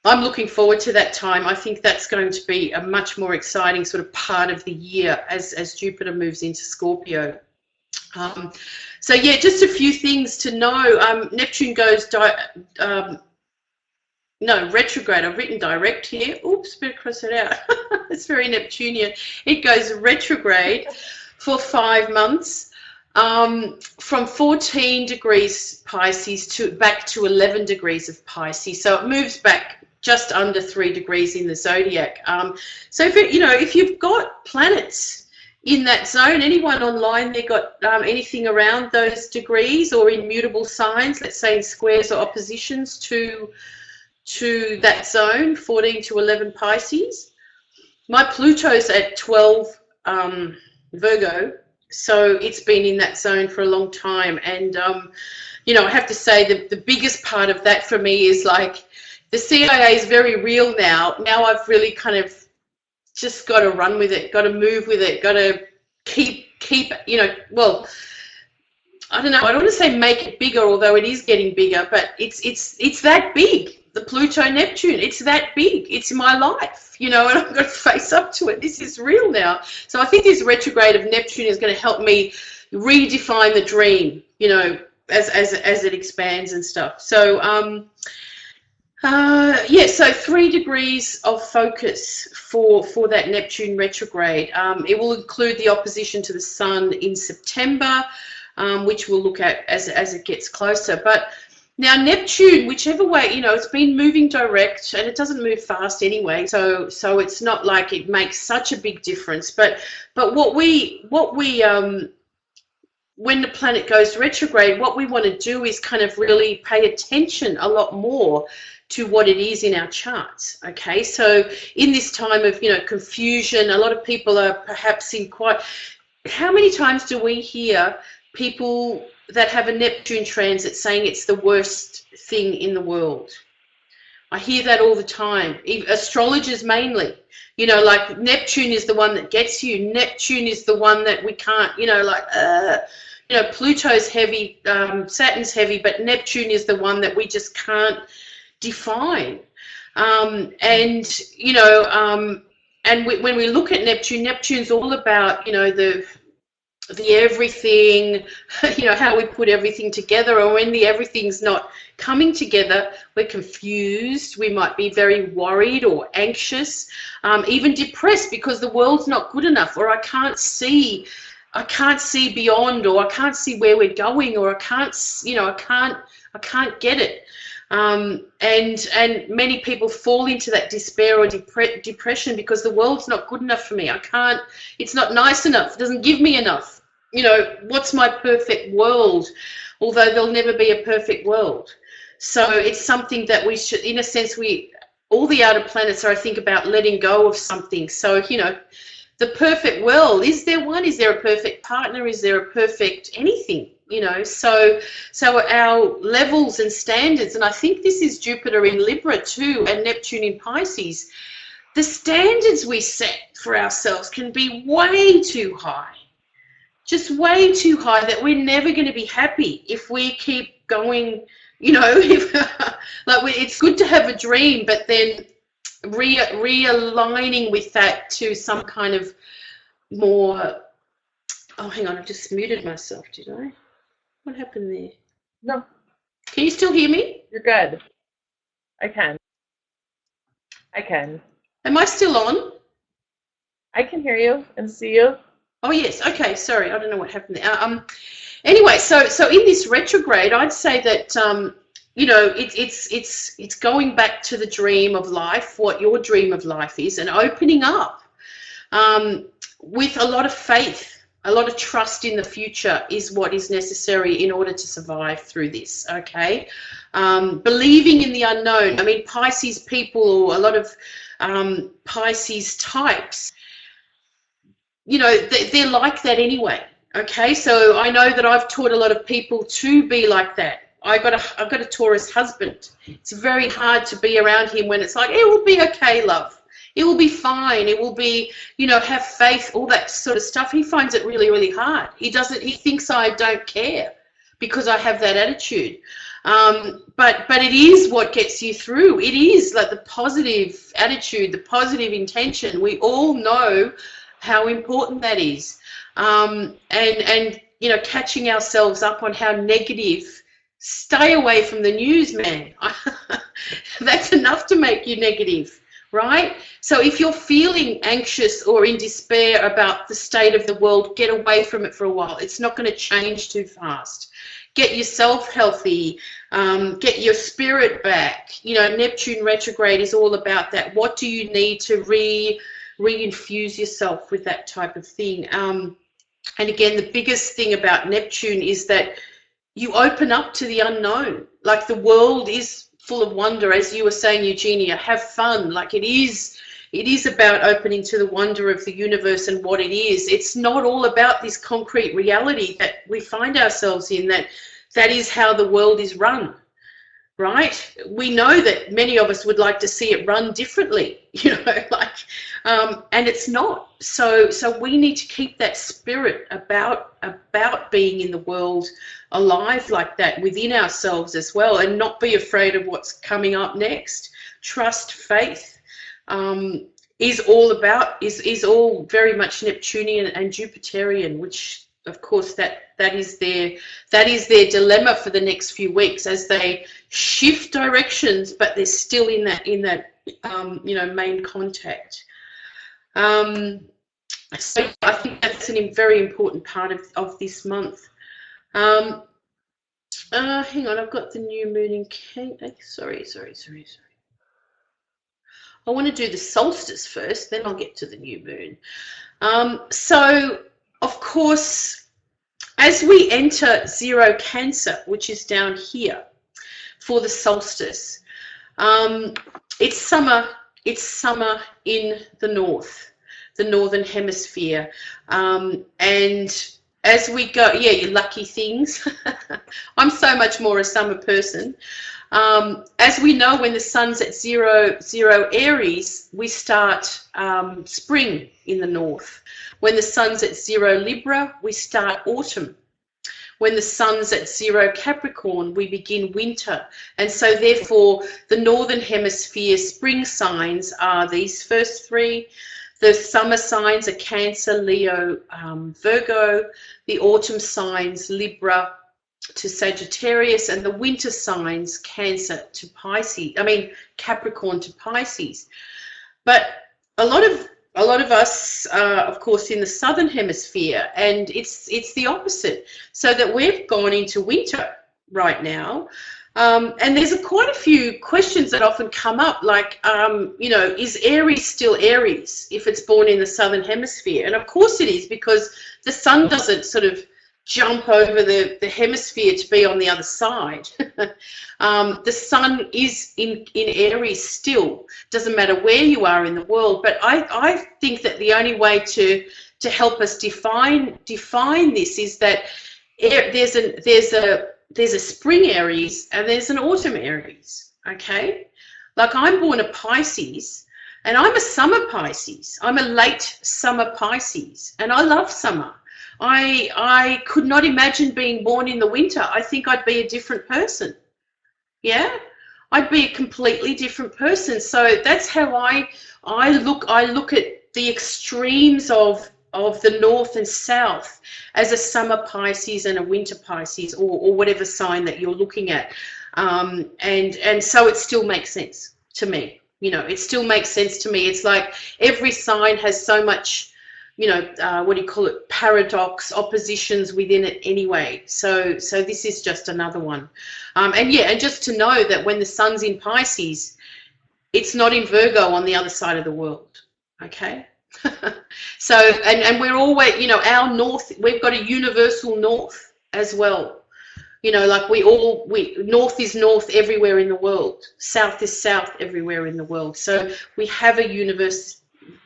I'm looking forward to that time. I think that's going to be a much more exciting sort of part of the year as Jupiter moves into Scorpio. So yeah, just a few things to know. Neptune goes retrograde. I've written direct here. Oops, better cross it out. It's very Neptunian. It goes retrograde for 5 months. From 14 degrees Pisces back to 11 degrees of Pisces. So it moves back just under 3 degrees in the zodiac. So if you've got planets in that zone, anyone online they got anything around those degrees or in mutable signs, let's say in squares or oppositions to that zone, 14 to 11 Pisces. My Pluto's at 12 Virgo, so it's been in that zone for a long time. And you know, I have to say the biggest part of that for me is like, the CIA is very real now. Now I've really kind of just got to run with it, got to move with it, got to keep, you know, well, I don't know, I don't want to say make it bigger, although it is getting bigger, but it's that big. The Pluto Neptune, it's that big. It's my life, you know, and I've got to face up to it. This is real now. So I think this retrograde of Neptune is going to help me redefine the dream, you know, as it expands and stuff. So yeah, so 3 degrees of focus for that Neptune retrograde. It will include the opposition to the Sun in September, which we'll look at as it gets closer. But now Neptune, whichever way, you know, it's been moving direct, and it doesn't move fast anyway, so it's not like it makes such a big difference. But what we when the planet goes retrograde, what we want to do is kind of really pay attention a lot more to what it is in our charts. Okay, so in this time of, you know, confusion, a lot of people are perhaps in quite, how many times do we hear people that have a Neptune transit saying it's the worst thing in the world? I hear that all the time. Astrologers mainly, you know, like Neptune is the one that gets you. Neptune is the one that we can't, you know, like, you know, Pluto's heavy, Saturn's heavy, but Neptune is the one that we just can't define. And, you know, and when we look at Neptune, Neptune's all about, you know, the everything, you know, how we put everything together, or when the everything's not coming together, we're confused, we might be very worried or anxious, even depressed because the world's not good enough, or I can't see beyond, or I can't see where we're going, or I can't, you know, I can't get it. And many people fall into that despair or depression because the world's not good enough for me. I can't, it's not nice enough. It doesn't give me enough. You know, what's my perfect world? Although there'll never be a perfect world. So it's something that we should, in a sense, all the outer planets are, I think, about letting go of something. So, you know, the perfect world, is there one? Is there a perfect partner? Is there a perfect anything? You know, so our levels and standards, and I think this is Jupiter in Libra too, and Neptune in Pisces, the standards we set for ourselves can be way too high, just way too high, that we're never going to be happy if we keep going, you know, it's good to have a dream, but then realigning with that to some kind of more, oh, hang on, I just muted myself, did I? What happened there? No. Can you still hear me? You're good. I can. Am I still on? I can hear you and see you. Oh, yes. Okay. Sorry. I don't know what happened there. Anyway, so in this retrograde, I'd say that, you know, it's going back to the dream of life, what your dream of life is, and opening up with a lot of faith. A lot of trust in the future is what is necessary in order to survive through this, okay? Believing in the unknown. I mean, Pisces people, or a lot of Pisces types, you know, they're like that anyway, okay? So I know that I've taught a lot of people to be like that. I've got a Taurus husband. It's very hard to be around him when it's like, it will be okay, love. It will be fine. It will be, you know, have faith, all that sort of stuff. He finds it really, really hard. He thinks I don't care because I have that attitude. But it is what gets you through. It is like the positive attitude, the positive intention. We all know how important that is. And you know, catching ourselves up on how negative. Stay away from the news, man. That's enough to make you negative. Right? So if you're feeling anxious or in despair about the state of the world, get away from it for a while. It's not going to change too fast. Get yourself healthy, get your spirit back. You know, Neptune retrograde is all about that. What do you need to re-infuse yourself with that type of thing? And again, the biggest thing about Neptune is that you open up to the unknown. Like, the world is full of wonder, as you were saying, Eugenia. Have fun. Like, it is about opening to the wonder of the universe and what it is. It's not all about this concrete reality that we find ourselves in, that is how the world is run, right? We know that many of us would like to see it run differently, you know, like, And it's not. So we need to keep that spirit about being in the world alive like that within ourselves as well, and not be afraid of what's coming up next. Trust, faith, is all very much Neptunian and Jupiterian, which of course that is their dilemma for the next few weeks as they shift directions, but they're still in that main contact. So I think that's a very important part of this month. Hang on, I've got the new moon in Cancer. Sorry. I want to do the solstice first, then I'll get to the new moon. So, of course, as we enter zero Cancer, which is down here for the solstice, it's summer in the northern hemisphere, and as we go, yeah, you lucky things. I'm so much more a summer person. As we know, when the sun's at zero Aries, we start spring in the north. When the sun's at zero Libra, we start autumn. When the sun's at zero Capricorn, we begin winter. And so therefore, the northern hemisphere spring signs are these first three. The summer signs are Cancer, Leo, Virgo. The autumn signs, Libra to Sagittarius, and the winter signs, Cancer to Pisces. Capricorn to Pisces. But a lot of us are, of course, in the southern hemisphere, and it's the opposite. So that we've gone into winter right now. And there's quite a few questions that often come up, like, is Aries still Aries if it's born in the southern hemisphere? And of course it is, because the sun doesn't sort of jump over the hemisphere to be on the other side. The sun is in Aries still. Doesn't matter where you are in the world. But I think that the only way to help us define this is that there's a spring Aries and there's an autumn Aries, okay? Like, I'm born a Pisces, and I'm a summer Pisces. I'm a late summer Pisces, and I love summer. I could not imagine being born in the winter. I think I'd be a different person. Yeah? I'd be a completely different person. So that's how I look at the extremes of the north and south as a summer Pisces and a winter Pisces, or whatever sign that you're looking at. And so it still makes sense to me. It still makes sense to me. It's like every sign has so much, paradox, oppositions within it anyway. So this is just another one. And just to know that when the sun's in Pisces, it's not in Virgo on the other side of the world. Okay? So, and we're always, our north, we've got a universal north as well. Like north is north everywhere in the world. South is south everywhere in the world. So we have a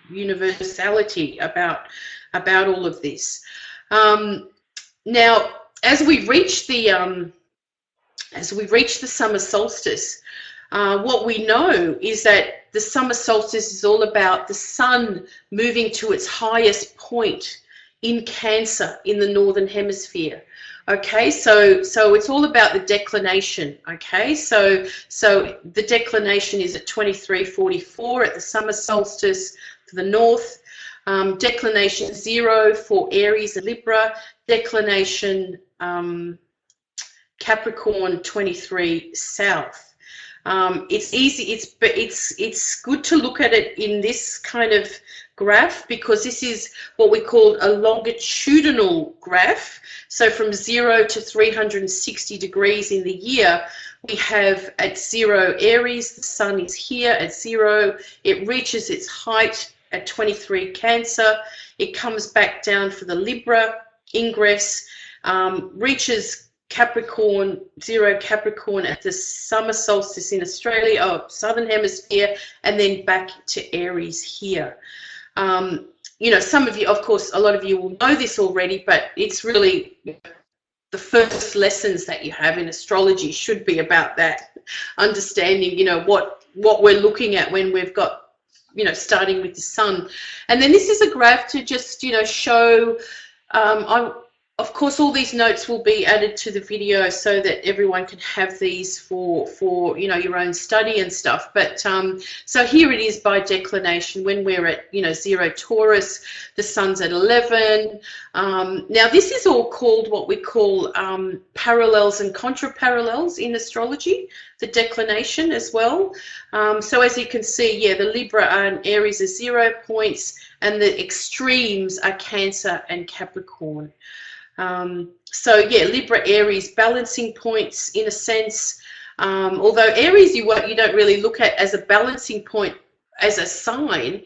universality about all of this. Now, as we reach the summer solstice, what we know is that the summer solstice is all about the sun moving to its highest point in Cancer in the northern hemisphere. Okay, so it's all about the declination. Okay, so the declination is at 23:44 at the summer solstice for the north. Declination 0 for Aries and Libra. Declination Capricorn 23 south. It's easy. It's good to look at it in this kind of graph, because this is what we call a longitudinal graph. So from 0 to 360 degrees in the year, we have at 0 Aries, the sun is here at 0. It reaches its height at 23 Cancer. It comes back down for the Libra ingress, reaches Capricorn, 0 Capricorn at the summer solstice in Australia, southern hemisphere, and then back to Aries here. Some of you, of course, a lot of you will know this already, but it's really the first lessons that you have in astrology should be about that, understanding, what we're looking at when we've got starting with the sun. And then this is a graph to just, show, of course, all these notes will be added to the video so that everyone can have these for your own study and stuff. But so here it is by declination when we're at 0 Taurus, the sun's at 11. Now this is all called what we call parallels and contraparallels in astrology, the declination as well. So as you can see, yeah, the Libra and Aries are 0 points, and the extremes are Cancer and Capricorn. So yeah, Libra, Aries, balancing points in a sense. Although Aries you don't really look at as a balancing point as a sign,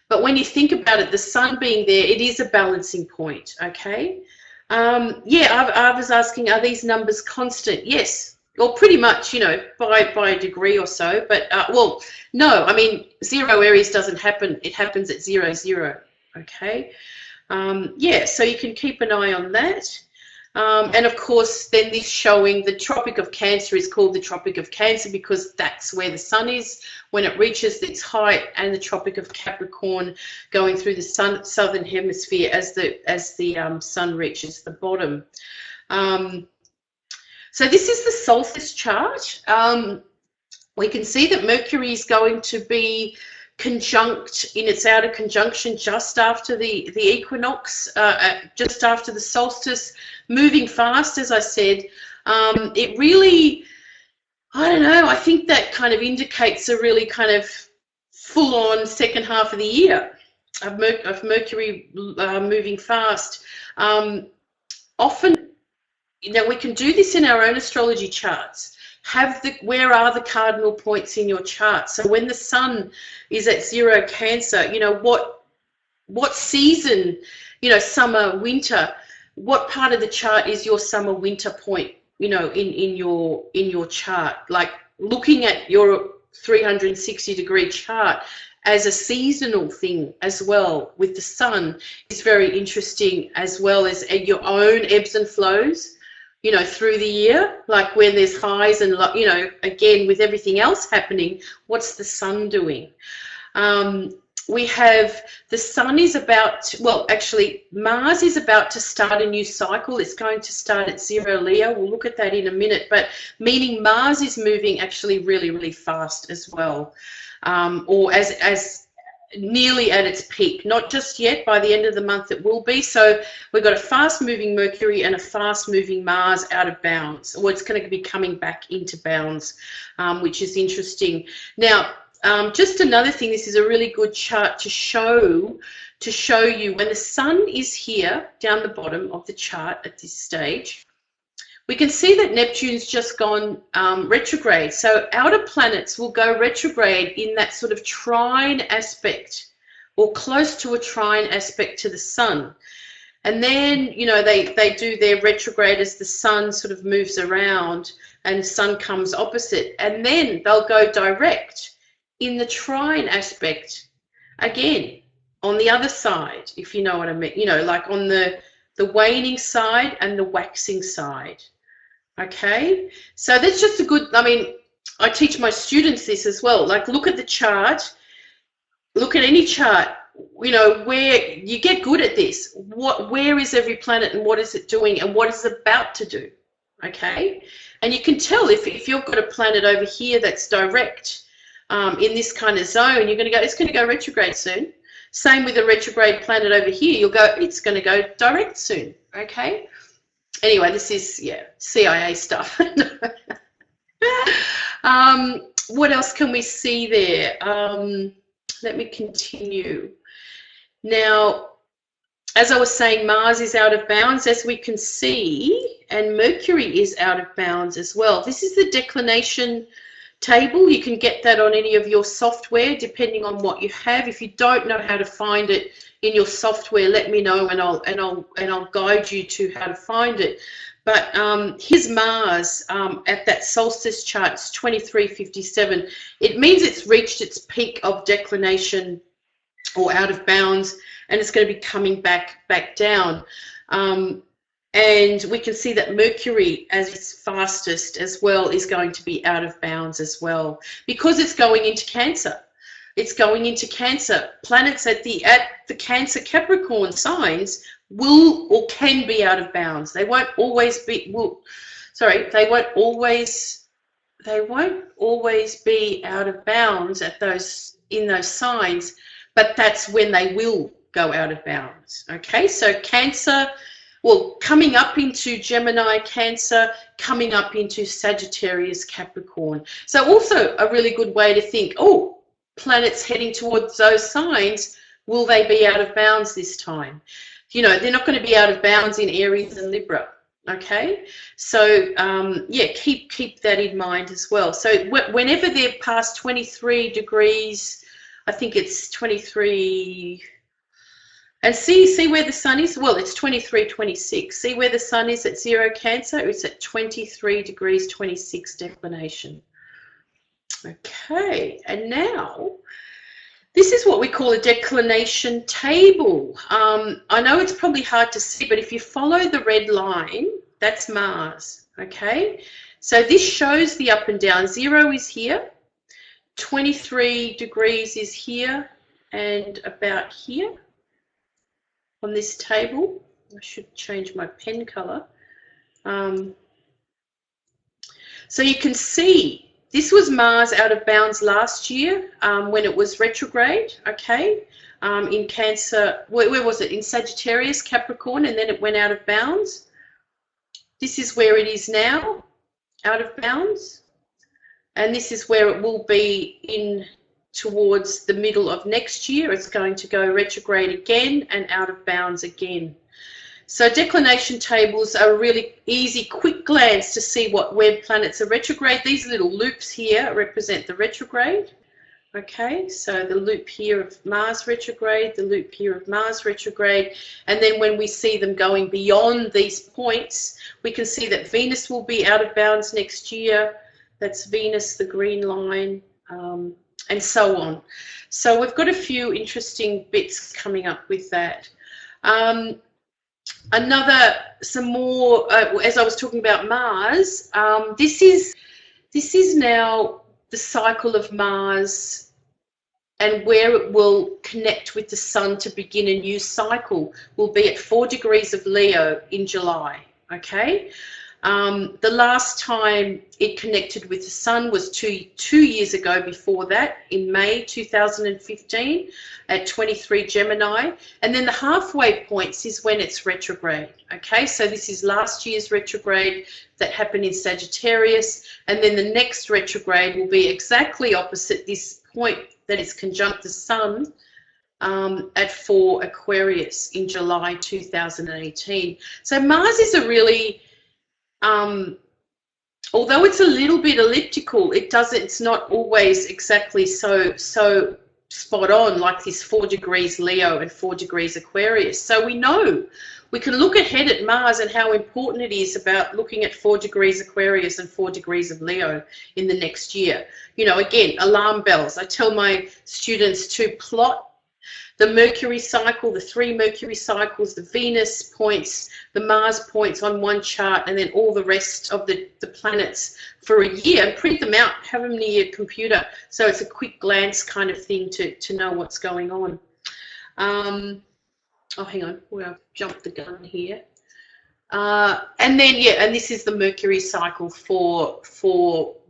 but when you think about it, the sun being there, it is a balancing point. Okay. Yeah, I was asking, are these numbers constant? Yes, well, pretty much, by a degree or so. But well, no, I mean 0 Aries doesn't happen. It happens at 0 0. Okay. Yeah, so you can keep an eye on that. And of course, then this showing the Tropic of Cancer is called the Tropic of Cancer because that's where the sun is when it reaches its height, and the Tropic of Capricorn going through the southern hemisphere as the sun reaches the bottom. So this is the solstice chart. We can see that Mercury is going to be conjunct in its outer conjunction just after the equinox, just after the solstice, moving fast, as I said. It really, I don't know, I think that kind of indicates a really kind of full-on second half of the year of Mercury moving fast. Often, we can do this in our own astrology charts. Where are the cardinal points in your chart? So when the sun is at 0 Cancer, what season, summer, winter, what part of the chart is your summer winter point, in your chart? Like looking at your 360-degree chart as a seasonal thing as well with the sun is very interesting, as well as your own ebbs and flows, through the year, like when there's highs and, again, with everything else happening, what's the sun doing? We have the sun is actually Mars is about to start a new cycle. It's going to start at 0 Leo. We'll look at that in a minute, but meaning Mars is moving actually really, really fast as well, or as nearly at its peak. Not just yet, by the end of the month it will be. So we've got a fast moving Mercury and a fast moving Mars out of bounds, or it's going to be coming back into bounds, which is interesting. Now, just another thing, this is a really good chart to show you when the sun is here down the bottom of the chart at this stage. We can see that Neptune's just gone retrograde. So outer planets will go retrograde in that sort of trine aspect, or close to a trine aspect to the sun. And then, they do their retrograde as the sun sort of moves around and the sun comes opposite. And then they'll go direct in the trine aspect again on the other side, if you know what I mean, like on the waning side and the waxing side. Okay, so that's just a good, I teach my students this as well. Like, look at the chart, look at any chart, where you get good at this. Where is every planet and what is it doing and what is it about to do? Okay, and you can tell if you've got a planet over here that's direct in this kind of zone, you're going to go, it's going to go retrograde soon. Same with a retrograde planet over here, you'll go, it's going to go direct soon. Okay. Anyway, this is, CIA stuff. What else can we see there? Let me continue. Now, as I was saying, Mars is out of bounds, as we can see, and Mercury is out of bounds as well. This is the declination table. You can get that on any of your software, depending on what you have. If you don't know how to find it in your software, let me know, and I'll guide you to how to find it. But his Mars at that solstice chart is 2357. It means it's reached its peak of declination or out of bounds, and it's going to be coming back down. And we can see that Mercury, as its fastest as well, is going to be out of bounds as well, because it's going into Cancer. it's going into Cancer. Planets at the Cancer Capricorn signs will or can be out of bounds. They won't always be, they won't always be out of bounds in those signs, but that's when they will go out of bounds. Okay, so Cancer, well, coming up into Gemini, Cancer, coming up into Sagittarius, Capricorn. So also a really good way to think, oh, planets heading towards those signs, will they be out of bounds this time? You know, they're not going to be out of bounds in Aries and Libra. Okay, so yeah, keep that in mind as well. So whenever they're past 23 degrees, I think it's 23, and see where the sun is. Well, it's 23, 26. See where the sun is at 0 Cancer? It's at 23 degrees 26 declination. Okay, and now this is what we call a declination table. I know it's probably hard to see, but if you follow the red line, that's Mars, okay? So this shows the up and down. 0 is here, 23 degrees is here, and about here on this table. I should change my pen color. So you can see this was Mars out of bounds last year when it was retrograde, okay? In Cancer, where was it? In Sagittarius, Capricorn, and then it went out of bounds. This is where it is now, out of bounds. And this is where it will be in towards the middle of next year. It's going to go retrograde again and out of bounds again. So declination tables are a really easy, quick glance to see where planets are retrograde. These little loops here represent the retrograde. Okay, so the loop here of Mars retrograde, the loop here of Mars retrograde, and then when we see them going beyond these points, we can see that Venus will be out of bounds next year. That's Venus, the green line, and so on. So we've got a few interesting bits coming up with that. Some more, as I was talking about Mars, this is now the cycle of Mars and where it will connect with the sun to begin a new cycle will be at 4 degrees of Leo in July, okay? The last time it connected with the sun was two years ago before that, in May 2015 at 23 Gemini. And then the halfway points is when it's retrograde. Okay, so this is last year's retrograde that happened in Sagittarius. And then the next retrograde will be exactly opposite this point that is conjunct the sun at 4 Aquarius in July 2018. So Mars is a really... although it's a little bit elliptical, it's not always exactly so spot on like this 4 degrees Leo and 4 degrees Aquarius. So we can look ahead at Mars and how important it is about looking at 4 degrees Aquarius and 4 degrees of Leo in the next year. You know, again, alarm bells. I tell my students to plot the Mercury cycle, the 3 Mercury cycles, the Venus points, the Mars points on one chart, and then all the rest of the planets for a year, and print them out, have them near your computer, so it's a quick glance kind of thing to know what's going on. Oh, hang on, I've jumped the gun here. And then, yeah, and this is the Mercury cycle for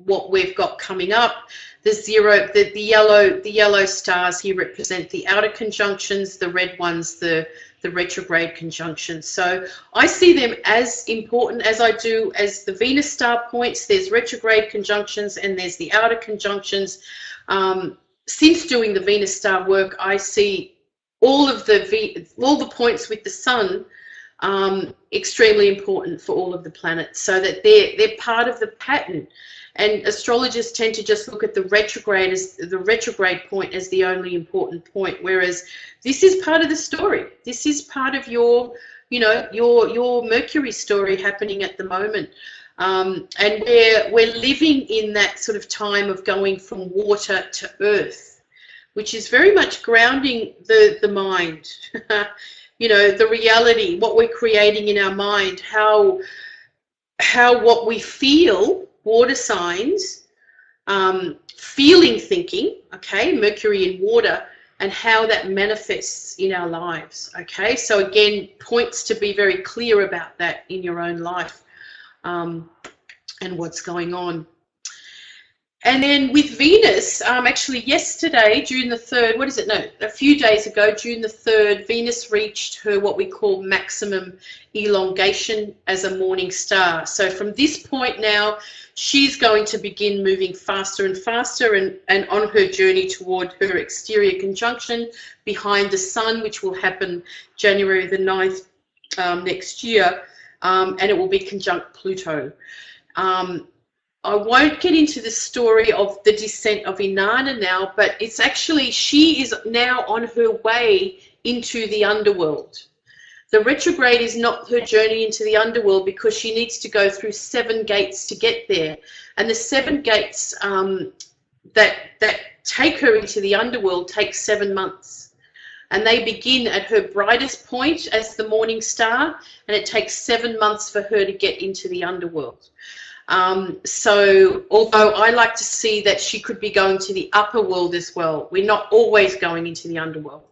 what we've got coming up. The yellow stars here represent the outer conjunctions, the red ones, the retrograde conjunctions. So I see them as important as I do as the Venus star points. There's retrograde conjunctions and there's the outer conjunctions. Since doing the Venus star work, I see all the points with the sun extremely important for all of the planets, so that they're part of the pattern. And astrologers tend to just look at the retrograde point as the only important point, whereas this is part of the story. This is part of your Mercury story happening at the moment. And we're living in that sort of time of going from water to earth, which is very much grounding the mind. You know, the reality, what we're creating in our mind, how what we feel, water signs, feeling thinking, okay, Mercury in water, and how that manifests in our lives, okay? So again, points to be very clear about that in your own life and what's going on. And then with Venus, actually yesterday, June the 3rd, what is it? No, a few days ago, June the 3rd, Venus reached her what we call maximum elongation as a morning star. So from this point now, she's going to begin moving faster and faster and on her journey toward her exterior conjunction behind the sun, which will happen January the 9th next year, and it will be conjunct Pluto. I won't get into the story of the descent of Inanna now, but it's actually, she is now on her way into the underworld. The retrograde is not her journey into the underworld because she needs to go through 7 gates to get there. And the 7 gates that take her into the underworld take 7 months. And they begin at her brightest point as the morning star, and it takes 7 months for her to get into the underworld. So although I like to see that she could be going to the upper world as well, we're not always going into the underworld.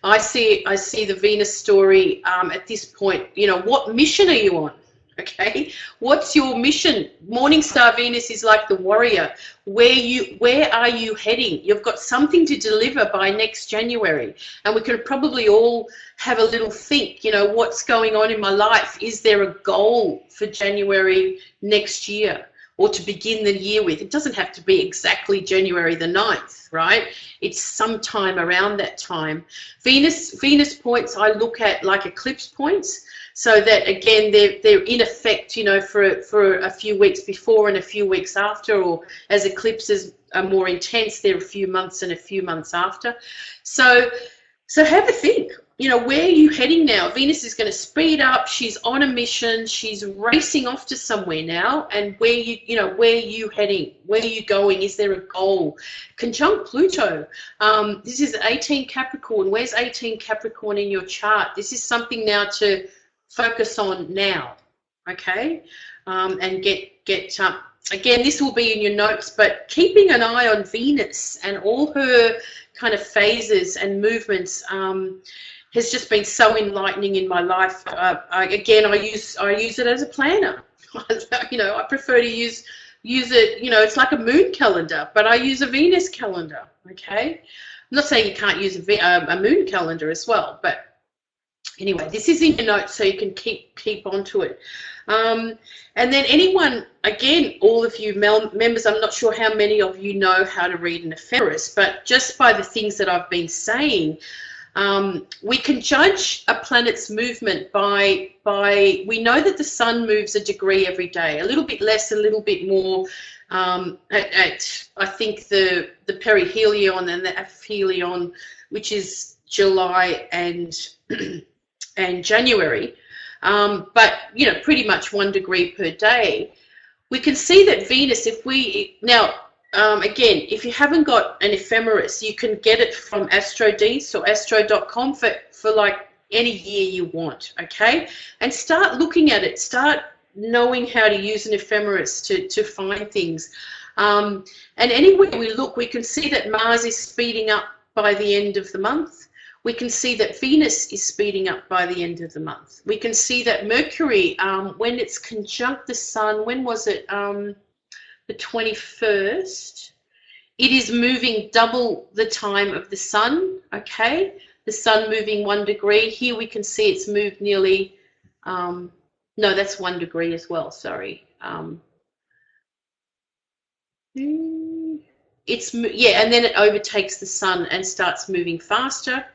I see the Venus story at this point, you know, what mission are you on? Okay, what's your mission? Morning star Venus is like the warrior. Where are you heading? You've got something to deliver by next January, and we could probably all have a little think, you know, what's going on in my life? Is there a goal for January next year, or to begin the year with? It doesn't have to be exactly January the 9th, right? It's sometime around that time. Venus points I look at like eclipse points, so that again they're in effect, you know, for a few weeks before and a few weeks after, or as eclipses are more intense, they're a few months and a few months after. So have a think. You know, where are you heading now? Venus is going to speed up. She's on a mission. She's racing off to somewhere now. And where are you heading? Where are you going? Is there a goal? Conjunct Pluto. This is 18 Capricorn. Where's 18 Capricorn in your chart? This is something now to focus on now, okay? And get again, this will be in your notes, but keeping an eye on Venus and all her kind of phases and movements has just been so enlightening in my life. I use it as a planner. You know, I prefer to use it, you know, it's like a moon calendar, but I use a Venus calendar, okay? I'm not saying you can't use a moon calendar as well, but anyway, this is in your notes so you can keep onto it. And then anyone, again, all of you members, I'm not sure how many of you know how to read an ephemeris, but just by the things that I've been saying, we can judge a planet's movement by we know that the sun moves a degree every day, a little bit less, a little bit more. At I think the perihelion and the aphelion, which is July and January, but you know, pretty much 1 degree per day. We can see that Venus, if we now again, if you haven't got an ephemeris, you can get it from AstroDeece or astro.com for like any year you want, okay? And start looking at it, start knowing how to use an ephemeris to find things. And anywhere we look, we can see that Mars is speeding up by the end of the month. We can see that Venus is speeding up by the end of the month. We can see that Mercury, when it's conjunct the Sun, when was it? The 21st. It is moving double the time of the Sun, okay? The Sun moving 1 degree. Here we can see it's moved nearly, no, that's 1 degree as well, sorry. Yeah, and then it overtakes the Sun and starts moving faster.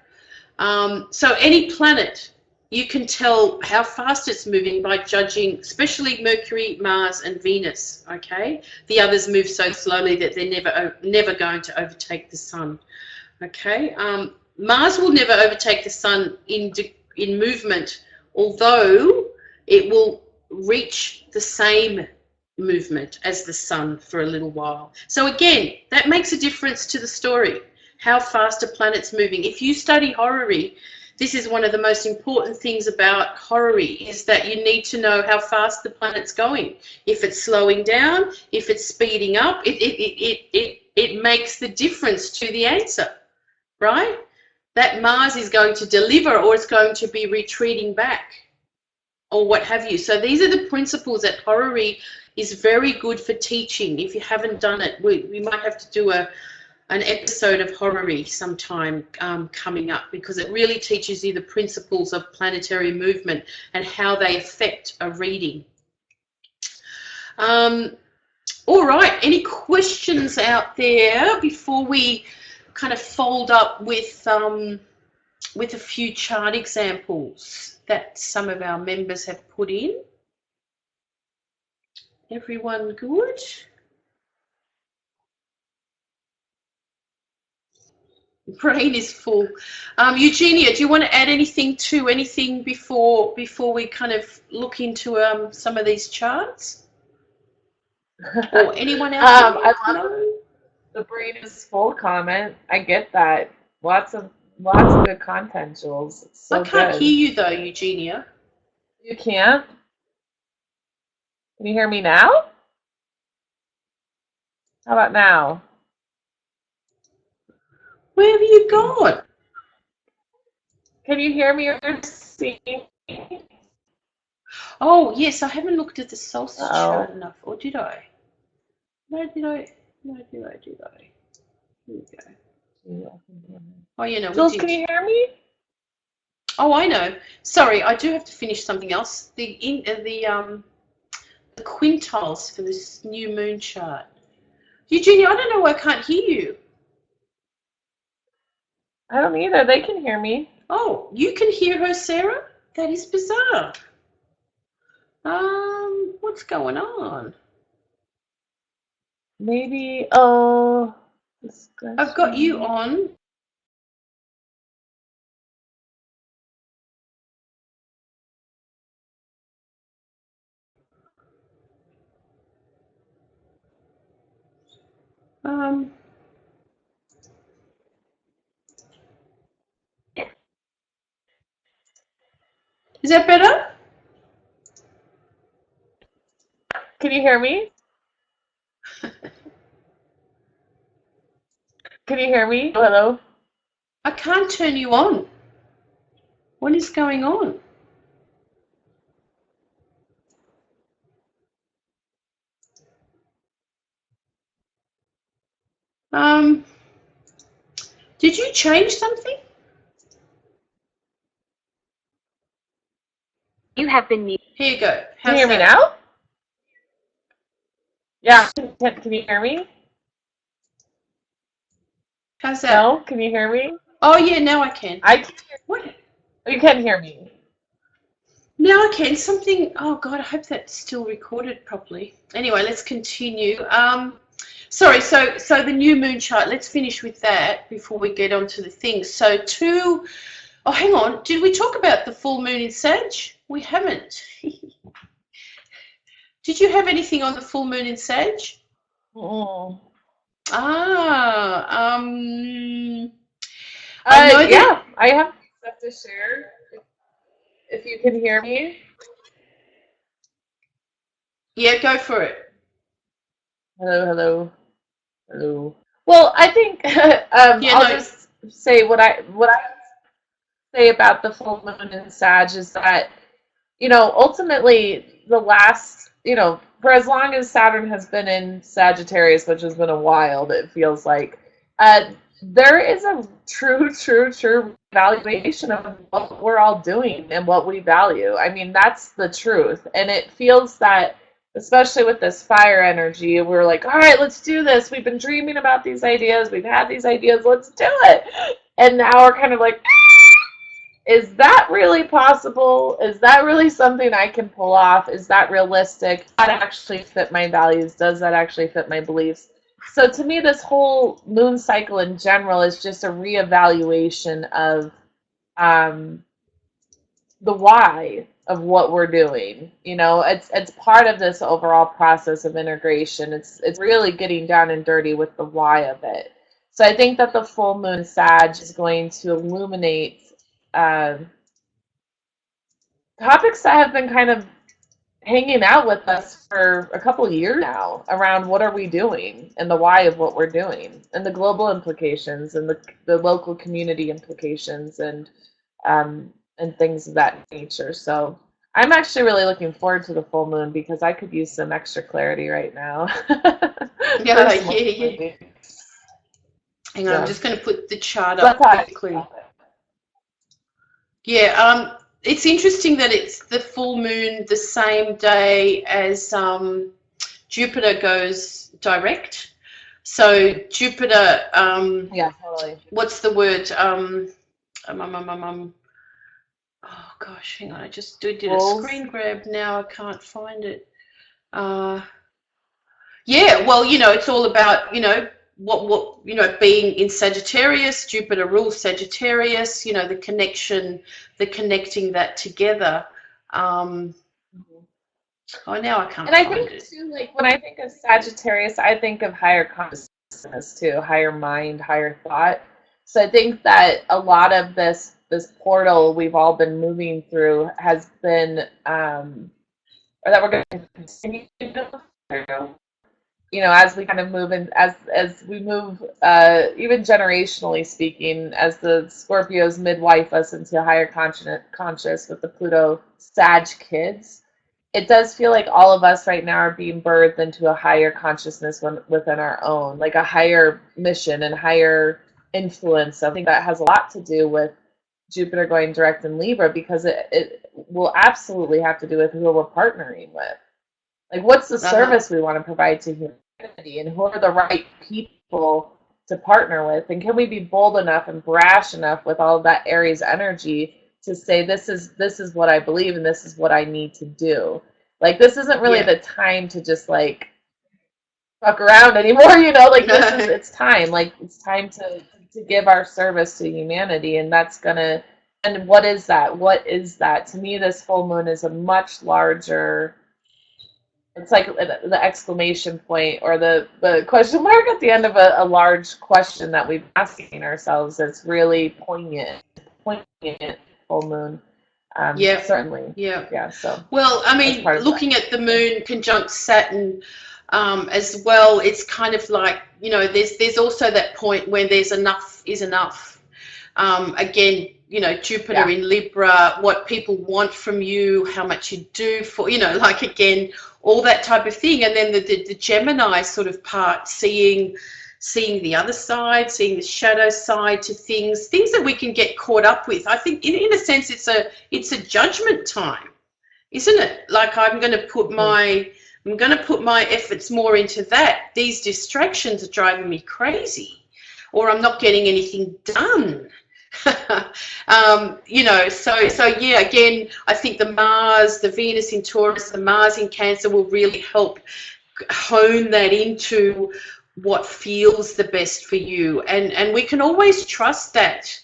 So any planet, you can tell how fast it's moving by judging, especially Mercury, Mars, and Venus, okay? The others move so slowly that they're never going to overtake the Sun, okay? Mars will never overtake the Sun in movement, although it will reach the same movement as the Sun for a little while. So again, that makes a difference to the story. How fast a planet's moving. If you study horary, This is one of the most important things about horary, is that you need to know how fast the planet's going. If it's slowing down, if it's speeding up, it makes the difference to the answer, right? That Mars is going to deliver, or it's going to be retreating back, or what have you. So these are the principles that horary is very good for teaching. If you haven't done it, we might have to do an episode of horary sometime coming up, because it really teaches you the principles of planetary movement and how they affect a reading. All right, any questions out there before we kind of fold up with a few chart examples that some of our members have put in? Everyone good? Brain is full. Eugenia, do you want to add anything before we kind of look into some of these charts? Or anyone else? I love the brain is full comment. I get that. Lots of good content, Jules. It's so I can't good. hear you though, Eugenia. You can't? Can you hear me now? How about now? Where have you gone? Can you hear me or see me? Oh, yes, I haven't looked at the solstice chart enough. Or did I? No, did I? No, did I? Here we go. Oh, you know, Jules, can you hear me? Oh, I know. Sorry, I do have to finish something else. The quintiles for this new moon chart. Eugenia, I don't know why I can't hear you. I don't either. They can hear me. Oh, you can hear her, Sarah? That is bizarre. What's going on? Maybe, I've got you on. Is that better? Can you hear me? Can you hear me? Hello? I can't turn you on. What is going on? Did you change something? You have been muted. Here you go. Can you hear me now? Yeah. Can you hear me? How's that? No? Can you hear me? Oh, yeah, now I can. I can hear What? you. Can hear me. Now I can. Something, oh God, I hope that's still recorded properly. Anyway, let's continue. Sorry, so the new moon chart, let's finish with that before we get on to the things. So oh, hang on. Did we talk about the full moon in Sag? We haven't. Did you have anything on the full moon in Sag? Oh. I yeah, I have stuff to share. If you can hear me. Yeah, go for it. Hello. Well, I think just say what I say about the full moon in Sag is that, ultimately the last, for as long as Saturn has been in Sagittarius, which has been a while, it feels like, there is a true evaluation of what we're all doing and what we value. I mean, that's the truth. And it feels that, especially with this fire energy, we're like, all right, let's do this. We've been dreaming about these ideas. We've had these ideas. Let's do it. And now we're kind of like, is that really possible? Is that really something I can pull off? Is that realistic? Does that actually fit my values? Does that actually fit my beliefs? So to me, this whole moon cycle in general is just a reevaluation of the why of what we're doing. It's part of this overall process of integration. It's really getting down and dirty with the why of it. So I think that the full moon Sag is going to illuminate topics that have been kind of hanging out with us for a couple of years now around what are we doing and the why of what we're doing and the global implications and the local community implications and things of that nature. So I'm actually really looking forward to the full moon because I could use some extra clarity right now. Yeah. Hang on, I'm just going to put the chart up quickly. Yeah, it's interesting that it's the full moon the same day as Jupiter goes direct. So Jupiter, yeah, totally. What's the word? Oh gosh, hang on, I just did a screen grab. Now I can't find it. Yeah, well, it's all about, what being in Sagittarius. Jupiter rules Sagittarius, the connecting that together. Oh, now I can't find it. And I think too, like when I think of Sagittarius, I think of higher consciousness too, higher mind, higher thought. So I think that a lot of this portal we've all been moving through has been, or that we're going to continue to go through. As we kind of move in, as we move, even generationally speaking, as the Scorpios midwife us into higher conscious with the Pluto Sag kids, it does feel like all of us right now are being birthed into a higher consciousness within our own, like a higher mission and higher influence. I think that has a lot to do with Jupiter going direct in Libra because it will absolutely have to do with who we're partnering with. Like, what's the service we want to provide to humanity, and who are the right people to partner with? And can we be bold enough and brash enough with all of that Aries energy to say, this is what I believe, and this is what I need to do? Like, this isn't really the time to just, like, fuck around anymore, Like, it's time. Like, it's time to give our service to humanity, and that's gonna... And what is that? What is that? To me, this full moon is a much larger... It's like the exclamation point or the question mark at the end of a large question that we've been asking ourselves. It's really poignant full moon. Certainly. Yeah. So. Well, I mean, looking at the moon conjunct Saturn as well, it's kind of like, there's also that point where there's enough is enough. Again, Jupiter in Libra, what people want from you, how much you do for, like, again, all that type of thing. And then the Gemini sort of part, seeing the other side, seeing the shadow side to things that we can get caught up with. I think in a sense it's a judgment time, isn't it? Like, I'm going to put my efforts more into that. These distractions are driving me crazy, or I'm not getting anything done. So yeah, again, I think the Mars, the Venus in Taurus, the Mars in Cancer will really help hone that into what feels the best for you, and we can always trust that.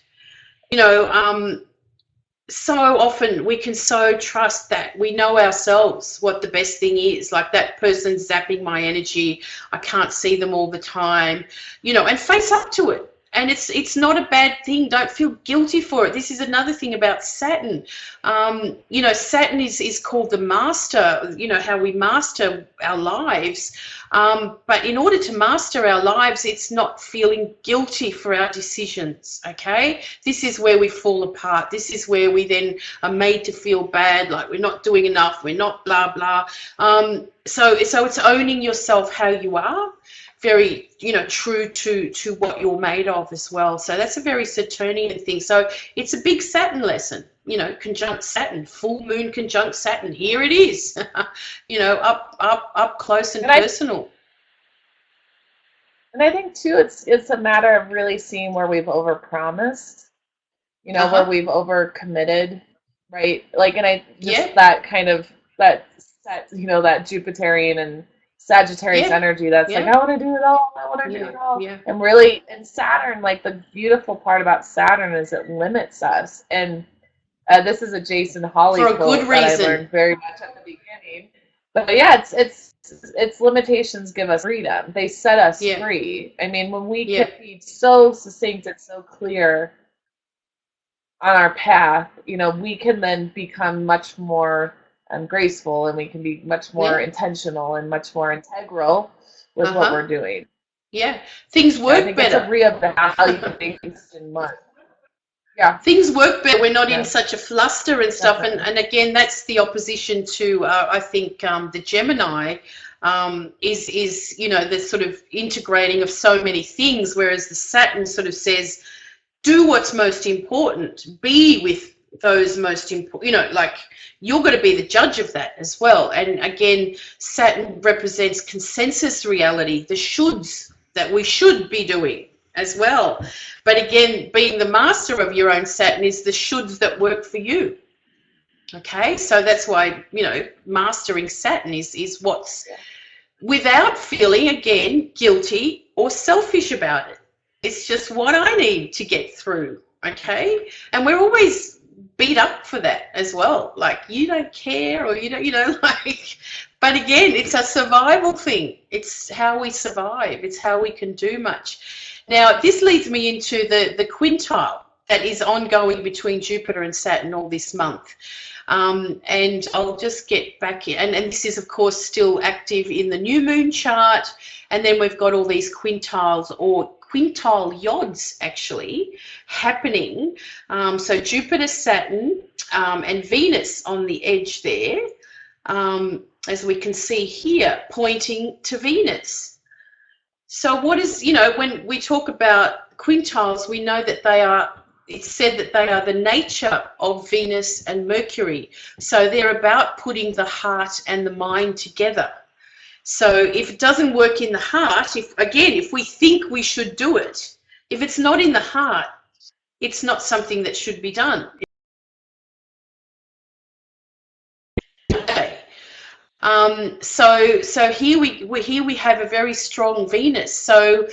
So often we can so trust that we know ourselves what the best thing is. Like, that person's zapping my energy, I can't see them all the time, and face up to it. And it's not a bad thing. Don't feel guilty for it. This is another thing about Saturn. Saturn is called the master, how we master our lives. But in order to master our lives, it's not feeling guilty for our decisions, okay? This is where we fall apart. This is where we then are made to feel bad, like we're not doing enough, we're not blah, blah. So it's owning yourself how you are. Very, true to what you're made of as well. So that's a very Saturnian thing. So it's a big Saturn lesson, conjunct Saturn, full moon conjunct Saturn. Here it is, up close and personal. And I think too, it's a matter of really seeing where we've overpromised, where we've overcommitted, right? Like, and that kind of that Jupiterian and Sagittarius energy that's like, I want to do it all, I want to do it all. Yeah. And really, and Saturn, like, the beautiful part about Saturn is it limits us. And this is a Jason Hawley quote that I learned very much at the beginning. But yeah, it's limitations give us freedom. They set us free. I mean, when we can be so succinct and so clear on our path, we can then become much more graceful, and we can be much more Yeah. intentional and much more integral with what we're doing. Yeah. Things I work think better. it's a reevaluating in months. Yeah. Things work better. We're not in Yeah. such a fluster and stuff. And again, that's the opposition to, I think, the Gemini is the sort of integrating of so many things, whereas the Saturn sort of says, do what's most important, be with those most important, like you're going to be the judge of that as well. And again, Saturn represents consensus reality, the shoulds that we should be doing as well. But again, being the master of your own Saturn is the shoulds that work for you. Okay, so that's why, mastering Saturn is what's, without feeling, again, guilty or selfish about it. It's just what I need to get through, okay? And we're always beat up for that as well. Like, you don't care, or but again, it's a survival thing. It's how we survive. It's how we can do much. Now, this leads me into the quintile that is ongoing between Jupiter and Saturn all this month. And I'll just get back here. And this is, of course, still active in the new moon chart. And then we've got all these quintiles, or quintile yods actually happening. So Jupiter, Saturn, and Venus on the edge there, as we can see here, pointing to Venus. So what is, when we talk about quintiles, we know that it's said that they are the nature of Venus and Mercury. So they're about putting the heart and the mind together. So if it doesn't work in the heart, if we think we should do it, if it's not in the heart, it's not something that should be done. Okay. So here we have a very strong Venus. So,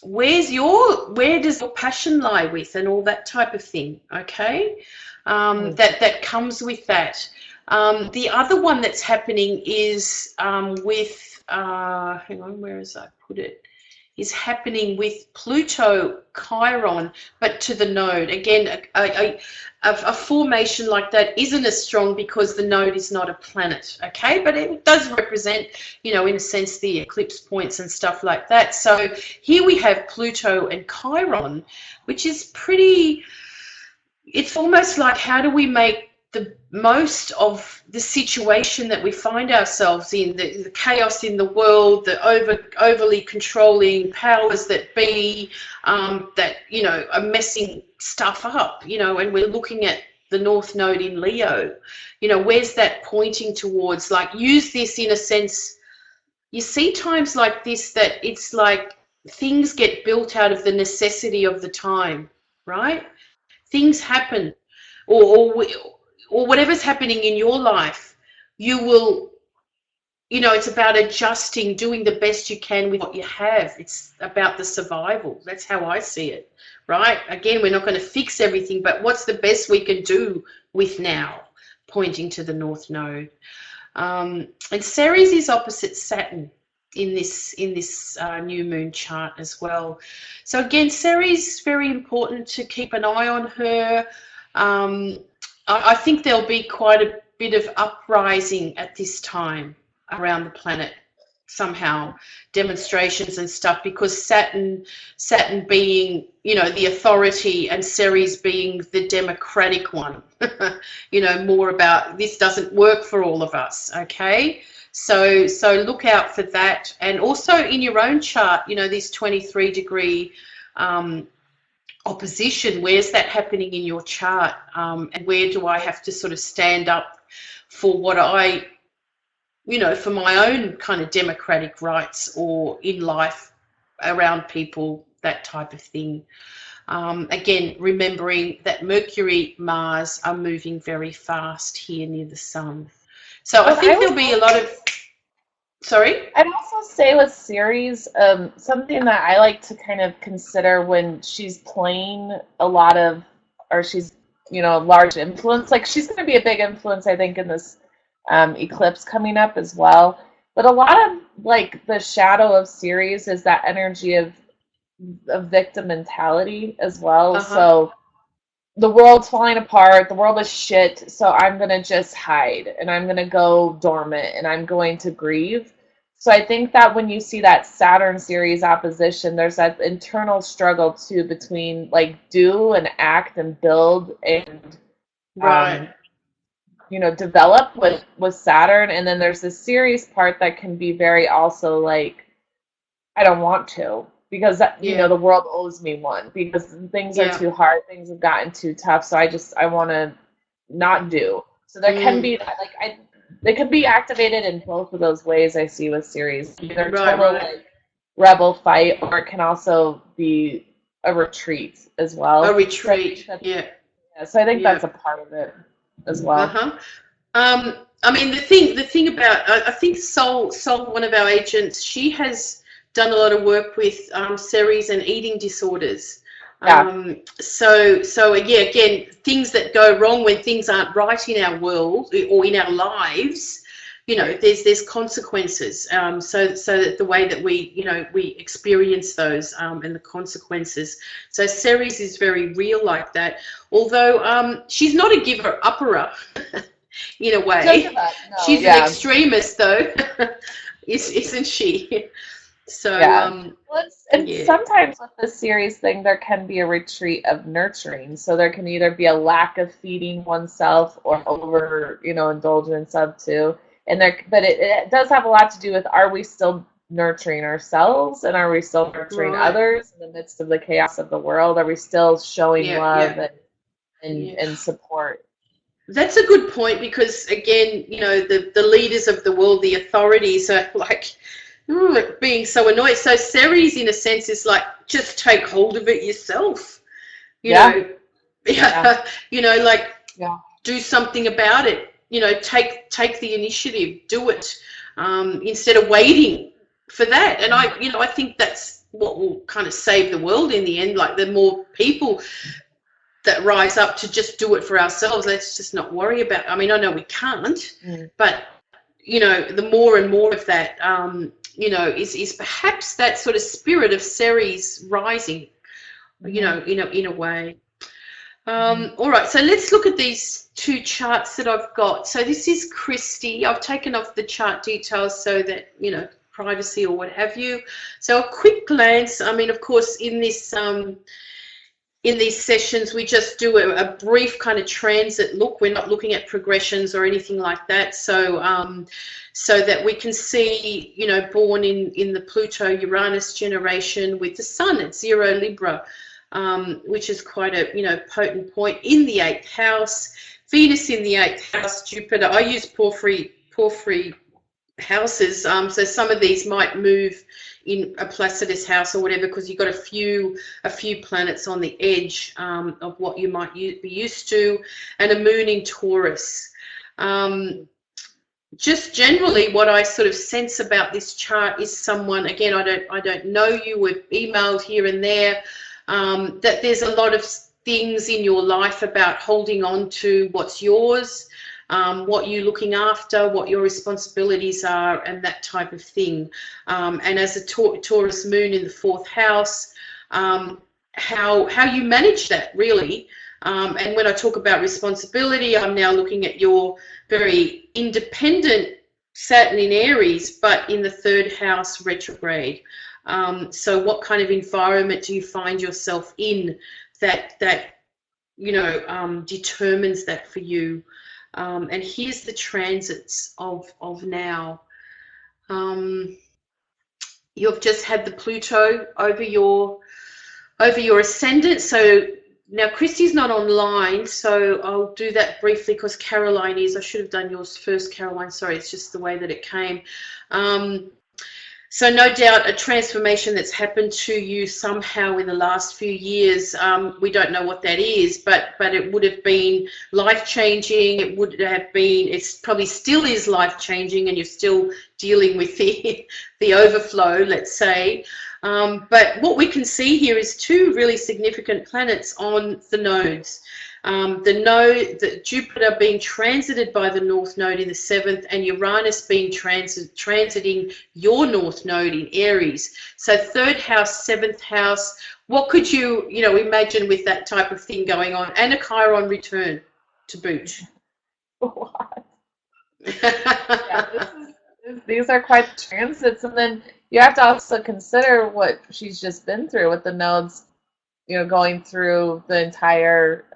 where does your passion lie with, and all that type of thing, okay? That comes with that. The other one that's happening is with, hang on, where is I put it? Is happening with Pluto, Chiron, but to the node. Again, a formation like that isn't as strong because the node is not a planet, okay? But it does represent, in a sense, the eclipse points and stuff like that. So here we have Pluto and Chiron, which is pretty, it's almost like, how do we make the most of the situation that we find ourselves in, the chaos in the world, the overly controlling powers that be, that are messing stuff up, and we're looking at the North Node in Leo. Where's that pointing towards? Like, use this in a sense. You see times like this that it's like things get built out of the necessity of the time, right? Things happen, or whatever's happening in your life, you will, it's about adjusting, doing the best you can with what you have. It's about the survival. That's how I see it, right? Again, we're not going to fix everything, but what's the best we can do with now, pointing to the North Node. And Ceres is opposite Saturn in this new moon chart as well. So again, Ceres, very important to keep an eye on her. I think there'll be quite a bit of uprising at this time around the planet, somehow, demonstrations and stuff, because Saturn being, the authority, and Ceres being the democratic one, more about this doesn't work for all of us, okay? So look out for that. And also in your own chart, this 23-degree opposition, where's that happening in your chart, and where do I have to sort of stand up for what I, for my own kind of democratic rights, or in life, around people, that type of thing. Again, remembering that Mercury, Mars are moving very fast here near the Sun. So I think there'll be a lot of, sorry? I'd also say with Ceres, something that I like to kind of consider when she's playing a lot of, or she's, large influence, like she's going to be a big influence, I think, in this eclipse coming up as well. But a lot of, like, the shadow of Ceres is that energy of a victim mentality as well. Uh-huh. So the world's falling apart, the world is shit, so I'm going to just hide and I'm going to go dormant and I'm going to grieve. So I think that when you see that Saturn series opposition, there's that internal struggle too between like do and act and build and Right. develop with Saturn, and then there's this series part that can be very also like I don't want to because Yeah. the world owes me one because things are Yeah. too hard, things have gotten too tough, so I want to not do. So there can be that they can be activated in both of those ways. I see with series, either total like rebel fight, or it can also be a retreat as well. A retreat. Yeah. So I think that's a part of it as well. Uh-huh. I mean, the thing about I think Sol, one of our agents, she has done a lot of work with Ceres and eating disorders. Yeah. So yeah, again, things that go wrong when things aren't right in our world or in our lives, there's consequences. So that the way that we experience those and the consequences. So Ceres is very real like that. Although she's not a giver-upperer in a way. No, She's an extremist though, isn't she? So sometimes with the series thing, there can be a retreat of nurturing. So there can either be a lack of feeding oneself or over, indulgence of too. But it does have a lot to do with, are we still nurturing ourselves and are we still nurturing others in the midst of the chaos of the world? Are we still showing love and support? That's a good point because again, the leaders of the world, the authorities are like being so annoyed. So Ceres, in a sense, is like, just take hold of it yourself. Do something about it. Take the initiative, do it instead of waiting for that. And I think that's what will kind of save the world in the end. Like the more people that rise up to just do it for ourselves, let's just not worry about. I mean, I know we can't, but the more and more of that. Is perhaps that sort of spirit of Ceres rising, in a way. All right, so let's look at these two charts that I've got. So this is Christy. I've taken off the chart details so that, privacy or what have you. So a quick glance. I mean, of course, in these sessions, we just do a brief kind of transit look. We're not looking at progressions or anything like that. So that we can see, born in the Pluto-Uranus generation with the Sun at 0 Libra, which is quite a, potent point in the 8th house. Venus in the 8th house, Jupiter. I use porphyry houses, so some of these might move in a Placidus house or whatever, because you've got a few planets on the edge of what you might be used to, and a moon in Taurus. Just generally, what I sort of sense about this chart is someone, again, I don't know you, we've emailed here and there, that there's a lot of things in your life about holding on to what's yours, what you're looking after, what your responsibilities are, and that type of thing. And as a Taurus moon in the 4th house, how you manage that, really. And when I talk about responsibility, I'm now looking at your very independent Saturn in Aries, but in the 3rd house retrograde. So what kind of environment do you find yourself in that determines that for you? And here's the transits of now. You've just had the Pluto over your ascendant. So now Christy's not online, so I'll do that briefly because Caroline is. I should have done yours first, Caroline. Sorry, it's just the way that it came. So no doubt a transformation that's happened to you somehow in the last few years. We don't know what that is, but it would have been life-changing. It would have been, it's probably still is life-changing, and you're still dealing with the overflow, let's say. But what we can see here is 2 really significant planets on the nodes. the Jupiter being transited by the North Node in the 7th, and Uranus being transiting your North Node in Aries. So 3rd house, 7th house, what could you, imagine with that type of thing going on? And a Chiron return to boot. What? These are quite transits, and then you have to also consider what she's just been through with the nodes, going through the entire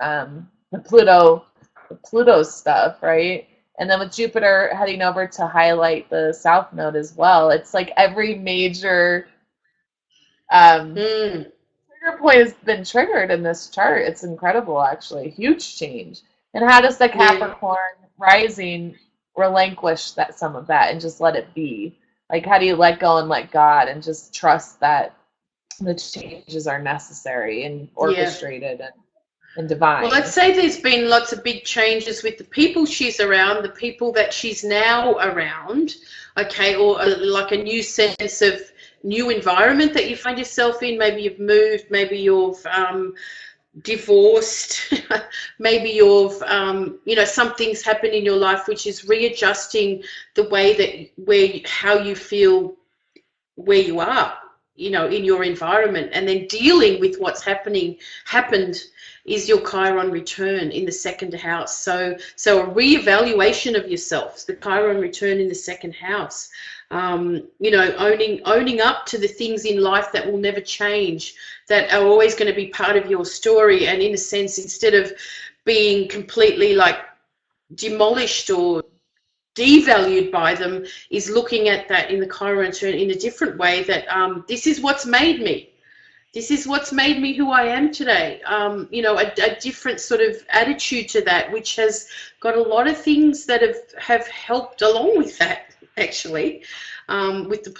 the Pluto stuff, right? And then with Jupiter heading over to highlight the South Node as well, it's like every major trigger point has been triggered in this chart. It's incredible, actually, huge change. And how does the Capricorn rising relinquish some of that and just let it be? Like, how do you let go and let God and just trust that the changes are necessary and orchestrated and divine? Well, let's say there's been lots of big changes with the people she's around, the people that she's now around, okay, or like a new sense of new environment that you find yourself in. Maybe you've moved, maybe you've divorced, maybe you've something's happened in your life which is readjusting the way that how you feel where you are, in your environment, and then dealing with what's happened is your Chiron return in the 2nd house. So a reevaluation of yourself, the Chiron return in the 2nd house. Owning up to the things in life that will never change, that are always going to be part of your story, and in a sense, instead of being completely like demolished or devalued by them, is looking at that in the Chiron turn in a different way, that this is what's made me. This is what's made me who I am today. A different sort of attitude to that, which has got a lot of things that have helped along with that, actually, with the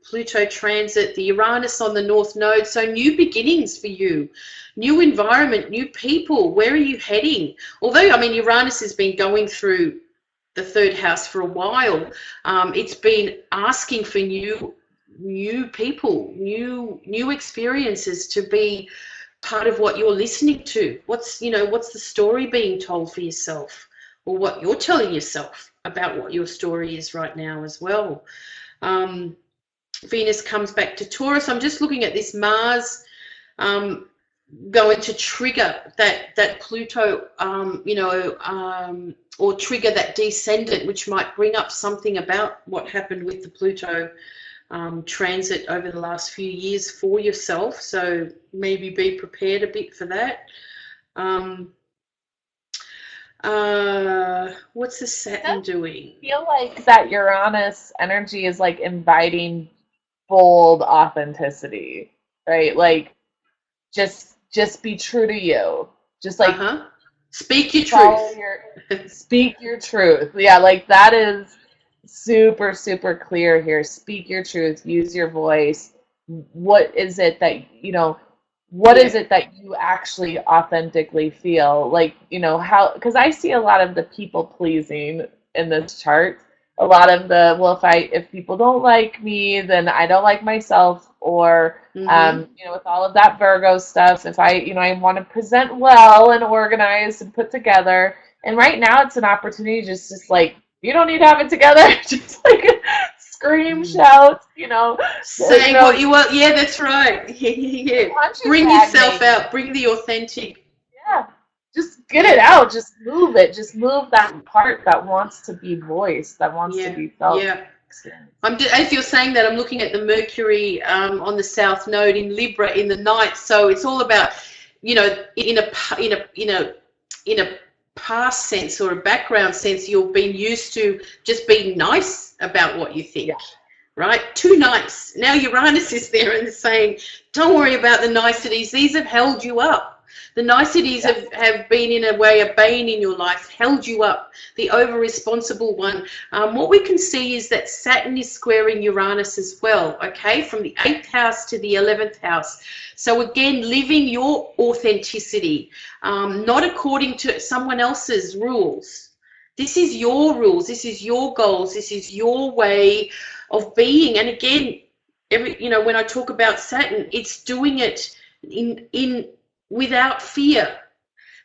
Pluto transit, the Uranus on the North Node. So new beginnings for you, new environment, new people. Where are you heading? Although, Uranus has been going through the 3rd house for a while. It's been asking for new people, new experiences to be part of what you're listening to. What's the story being told for yourself, or what you're telling yourself about what your story is right now as well. Venus comes back to Taurus. I'm just looking at this Mars going to trigger that Pluto, or trigger that descendant, which might bring up something about what happened with the Pluto transit over the last few years for yourself. So maybe be prepared a bit for that. What's the Saturn doing? I feel like that Uranus energy is like inviting bold authenticity, right? Like just be true to you. Just like speak your truth. Speak your truth. Yeah, like that is super, super clear here. Speak your truth. Use your voice. What is it that, what is it that you actually authentically feel? Like, how, because I see a lot of the people pleasing in this chart. A lot of the, well, if people don't like me, then I don't like myself. Or, with all of that Virgo stuff, if I want to present well and organized and put together. And right now it's an opportunity just like, you don't need to have it together. Just like scream, shout, Say what you want. Yeah, that's right. Yeah. Bring yourself out. Bring the authentic. Yeah. Just get it out. Just move it. Just move that part that wants to be voiced, that wants to be felt. Yeah. As you're saying that, I'm looking at the Mercury on the South Node in Libra in the 9th. So it's all about, in a past sense or a background sense, you've been used to just being nice about what you think, right? Too nice. Now Uranus is there and saying, don't worry about the niceties. These have held you up. The niceties have been, in a way, a bane in your life, held you up. The over-responsible one. What we can see is that Saturn is squaring Uranus as well, okay, from the 8th house to the 11th house. So again, living your authenticity, not according to someone else's rules. This is your rules. This is your goals. This is your way of being. And again, when I talk about Saturn, it's doing it in without fear.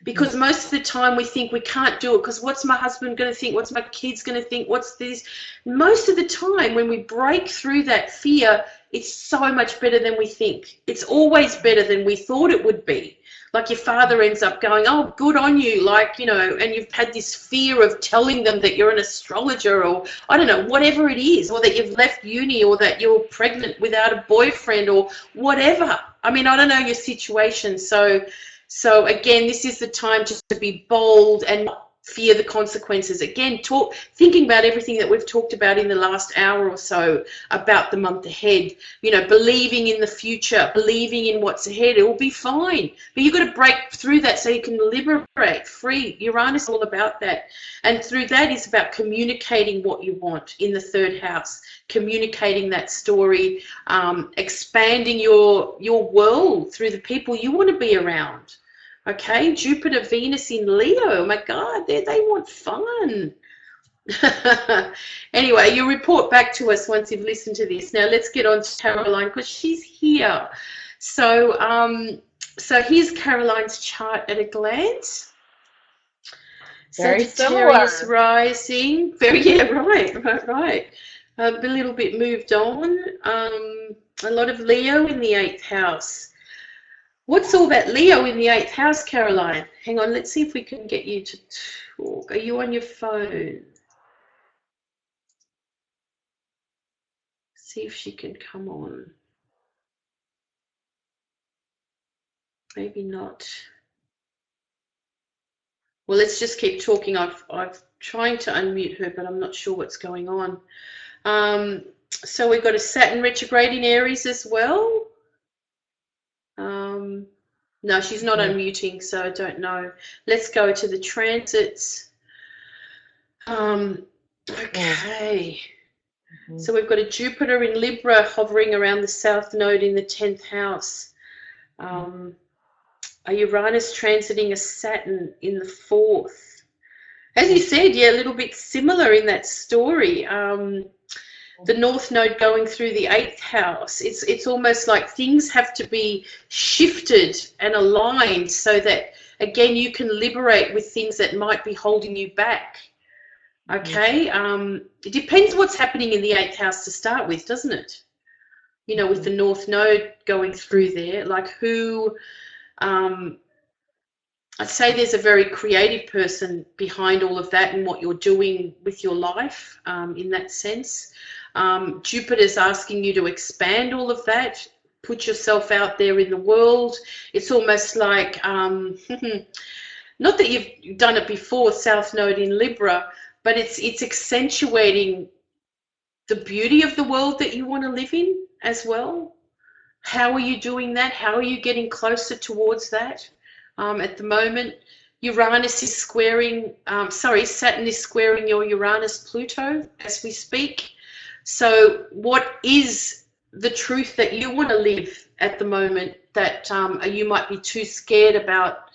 Because most of the time we think we can't do it because what's my husband going to think? What's my kids going to think? What's this? Most of the time when we break through that fear, it's so much better than we think. It's always better than we thought it would be. Like your father ends up going, oh, good on you, like, you know, and you've had this fear of telling them that you're an astrologer or, I don't know, whatever it is, or that you've left uni or that you're pregnant without a boyfriend or whatever. I mean, I don't know your situation. So again, this is the time just to be bold and not fear the consequences. Again, thinking about everything that we've talked about in the last hour or so about the month ahead, you know, believing in the future, believing in what's ahead, it will be fine. But you've got to break through that so you can liberate, free. Uranus is all about that. And through that is about communicating what you want in the third house, communicating that story, expanding your world through the people you want to be around. Okay, Jupiter, Venus in Leo. Oh my God, they want fun. Anyway, you report back to us once you've listened to this. Now let's get on to Caroline because she's here. So, so here's Caroline's chart at a glance. Very Sagittarius similar. rising. Right. A little bit moved on. A lot of Leo in the 8th house. What's all that Leo in the 8th house, Caroline? Hang on, let's see if we can get you to talk. Are you on your phone? See if she can come on. Maybe not. Well, let's just keep talking. I've trying to unmute her, but I'm not sure what's going on. So we've got a Saturn retrograde in Aries as well. No, she's not unmuting, so I don't know. Let's go to the transits. Okay. So we've got a Jupiter in Libra hovering around the South Node in the 10th house. A Uranus transiting a Saturn in the 4th. As you said, yeah, a little bit similar in that story. The North Node going through the 8th house. It's almost like things have to be shifted and aligned so that, again, you can liberate with things that might be holding you back. Okay? It depends what's happening in the 8th house to start with, doesn't it? You know, with the North Node going through there, like who... I'd say there's a very creative person behind all of that and what you're doing with your life in that sense. Jupiter's asking you to expand all of that, put yourself out there in the world. It's almost like, not that you've done it before, South Node in Libra, but it's accentuating the beauty of the world that you want to live in as well. How are you doing that? How are you getting closer towards that? At the moment, Uranus is squaring, Saturn is squaring your Uranus-Pluto as we speak. So what is the truth that you want to live at the moment that you might be too scared about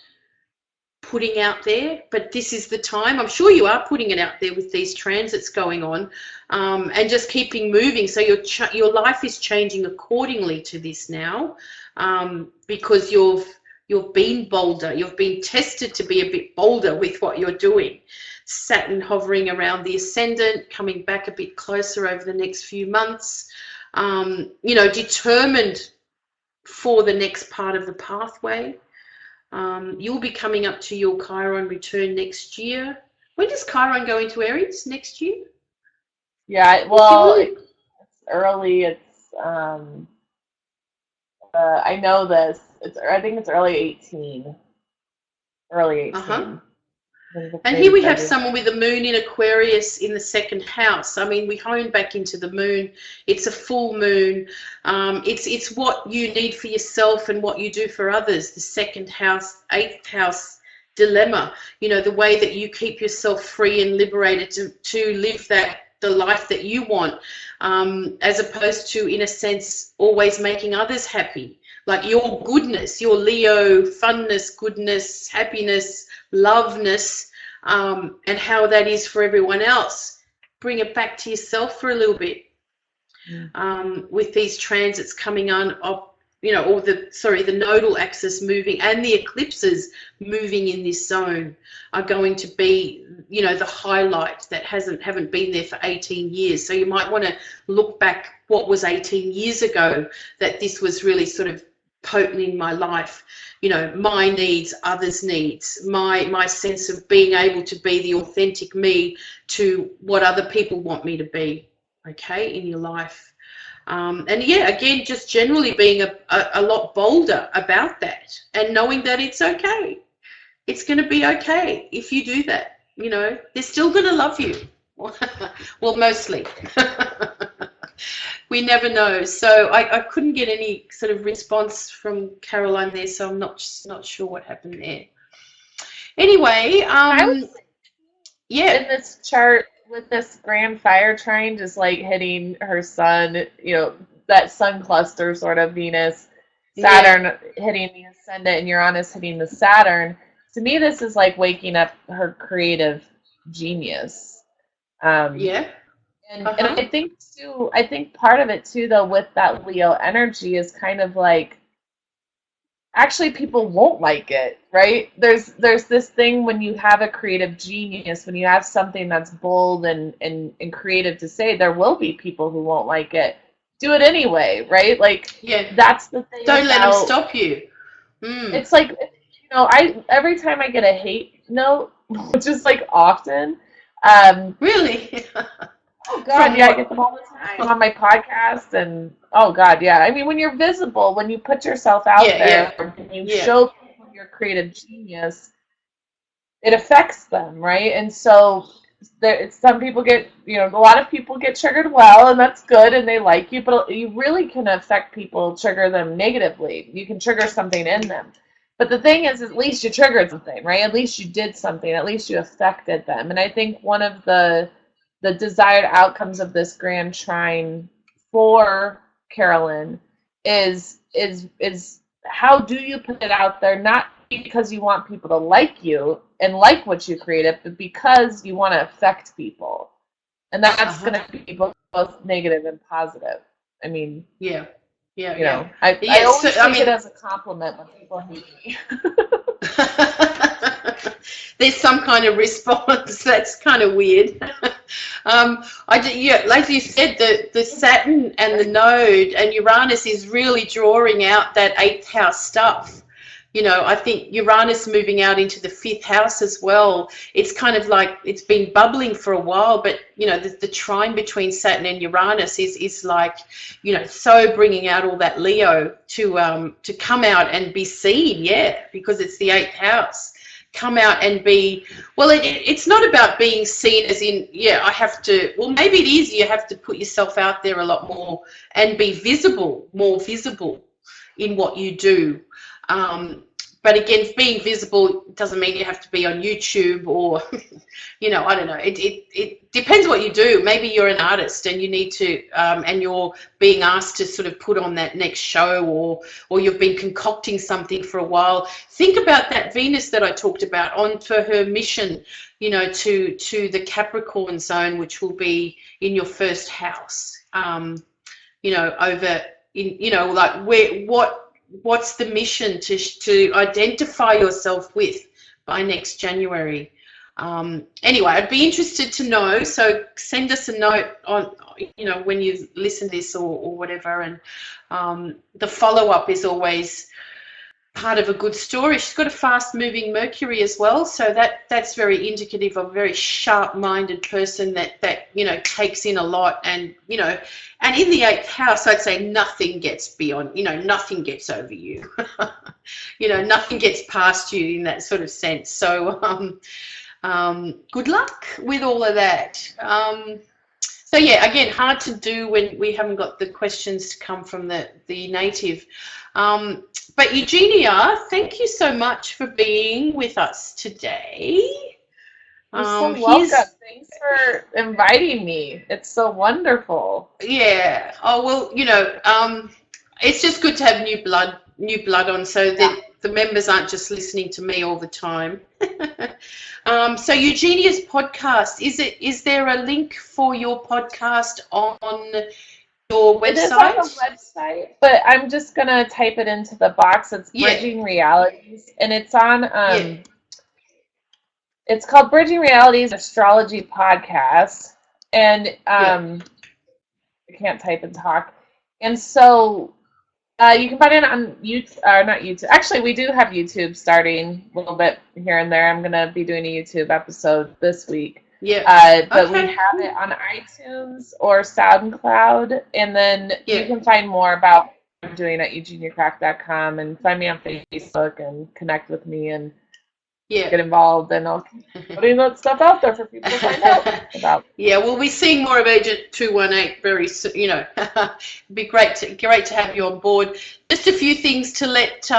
putting out there? But this is the time. I'm sure you are putting it out there with these transits going on, and just keeping moving. So your life is changing accordingly to this now, because you've been bolder. You've been tested to be a bit bolder with what you're doing. Saturn hovering around the ascendant, coming back a bit closer over the next few months, you know, determined for the next part of the pathway. You'll be coming up to your Chiron return next year. When does Chiron go into Aries? Next year? Yeah, well, it's early. It's I know this. I think it's early 18. Early 18. And here we have someone with a moon in Aquarius in the 2nd house. I mean, we hone back into the moon. It's a full moon. It's what you need for yourself and what you do for others. The 2nd house, 8th house dilemma. You know, the way that you keep yourself free and liberated to live the life that you want, as opposed to, in a sense, always making others happy. Like your goodness, your Leo funness, goodness, happiness, loveness, and how that is for everyone else. Bring it back to yourself for a little bit. With these transits coming on, or the nodal axis moving and the eclipses moving in this zone are going to be, the highlight that haven't been there for 18 years. So you might want to look back what was 18 years ago that this was really sort of potent in my life. My needs, others' needs, my sense of being able to be the authentic me to what other people want me to be, okay, in your life. And yeah, again, just generally being a lot bolder about that and knowing that it's okay. It's going to be okay if you do that. They're still going to love you. Well, mostly. We never know. So I couldn't get any sort of response from Caroline there, so I'm not sure what happened there. Anyway, yeah. In this chart, with this grand fire trine just like hitting her sun, that sun cluster sort of, Venus, Saturn hitting the ascendant, and Uranus hitting the Saturn. To me, this is like waking up her creative genius. And I think too, part of it too, though, with that Leo energy is kind of like, actually people won't like it, right? There's this thing when you have a creative genius, when you have something that's bold and creative to say, there will be people who won't like it. Do it anyway, right? Like, that's the thing. Don't let them stop you. It's like, every time I get a hate note, which is like often. Really? Oh God, yeah, I get them all the time on my podcast, and oh God, yeah. I mean, when you're visible, when you put yourself out there, and you show people your creative genius, it affects them, right? And so some people get, a lot of people get triggered well, and that's good, and they like you, but you really can affect people, trigger them negatively. You can trigger something in them. But the thing is, at least you triggered something, right? At least you did something. At least you affected them. And I think one of the desired outcomes of this grand trine for Carolyn is how do you put it out there, not because you want people to like you and like what you created, but because you want to affect people. And that's going to be both negative and positive. I mean, I always take it as a compliment when people hate me. There's some kind of response. That's kind of weird. Like you said, the Saturn and the node and Uranus is really drawing out that 8th house stuff. I think Uranus moving out into the 5th house as well. It's kind of like it's been bubbling for a while, but the trine between Saturn and Uranus is like, so bringing out all that Leo to come out and be seen, because it's the 8th house. Come out and be, well, it's not about being seen as in, I have to, well, maybe it is, you have to put yourself out there a lot more and be more visible in what you do. But again, being visible doesn't mean you have to be on YouTube or, I don't know. It depends what you do. Maybe you're an artist and you need to, and you're being asked to sort of put on that next show, or you've been concocting something for a while. Think about that Venus that I talked about on for her mission, to the Capricorn zone, which will be in your 1st house. Over in, like what's the mission to identify yourself with by next January? Anyway, I'd be interested to know, so send us a note on, when you listen to this or whatever, and the follow-up is always part of a good story. She's got a fast-moving Mercury as well, so that's very indicative of a very sharp-minded person that takes in a lot, and and in the 8th house, I'd say nothing gets beyond, nothing gets over you. Nothing gets past you in that sort of sense. So good luck with all of that. So yeah, again, hard to do when we haven't got the questions to come from the native. But Eugenia, thank you so much for being with us today. You're so welcome. Thanks for inviting me. It's so wonderful. Yeah. Oh, well, it's just good to have new blood on, so that the members aren't just listening to me all the time. So Eugenia's podcast, is there a link for your podcast on your website? It is on the website, but I'm just going to type it into the box. It's Bridging Realities, and it's on, it's called Bridging Realities Astrology Podcast, and I can't type and talk. And so you can find it on YouTube, or not YouTube. Actually, we do have YouTube starting a little bit here and there. I'm going to be doing a YouTube episode this week. Yeah. But we have it on iTunes or SoundCloud, and then you can find more about what I'm doing at eugeniacrack.com and find me on Facebook and connect with me and get involved, and I'll keep putting that stuff out there for people to find out about. Yeah, we'll be seeing more of Agent 218 very soon. You know, it'd be great to have you on board. Just a few things to let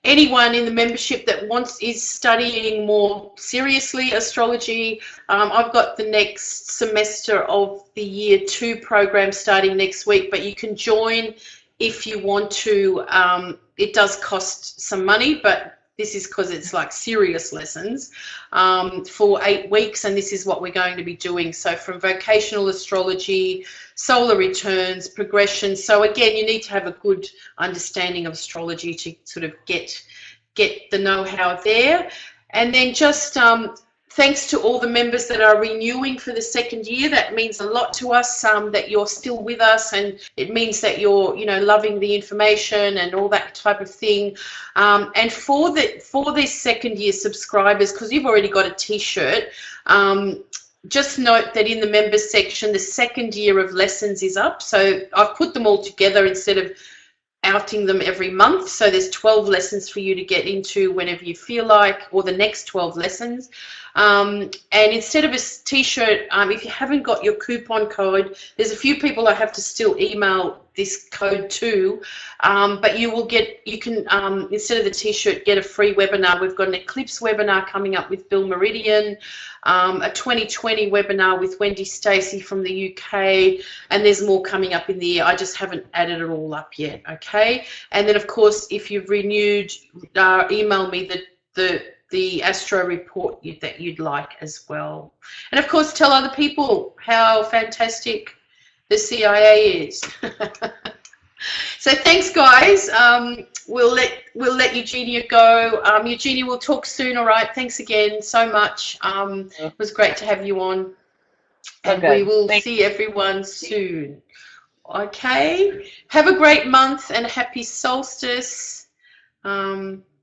anyone in the membership that is studying more seriously astrology. I've got the next semester of the Year 2 program starting next week, but you can join if you want to. It does cost some money, but this is because it's like serious lessons for 8 weeks, and this is what we're going to be doing. So from vocational astrology, solar returns, progression. So again, you need to have a good understanding of astrology to sort of get the know-how there. And then just thanks to all the members that are renewing for the second year. That means a lot to us, that you're still with us, and it means that you're, you know, loving the information and all that type of thing. And for these second year subscribers, because you've already got a t-shirt, just note that in the members section, the second year of lessons is up. So I've put them all together instead of outing them every month. So there's 12 lessons for you to get into whenever you feel like, or the next 12 lessons. And instead of a t-shirt, if you haven't got your coupon code, there's a few people I have to still email this code to, but you can, instead of the t-shirt, get a free webinar. We've got an eclipse webinar coming up with Bill Meridian, a 2020 webinar with Wendy Stacey from the UK, and there's more coming up in the year. I just haven't added it all up yet, okay? And then, of course, if you've renewed, email me the astro report that you'd like as well. And, of course, tell other people how fantastic the CIA is. So thanks, guys. We'll let Eugenia go. Eugenia, we'll talk soon. All right. Thanks again so much. It was great to have you on, and we will see everyone soon. Okay. Have a great month and a happy solstice.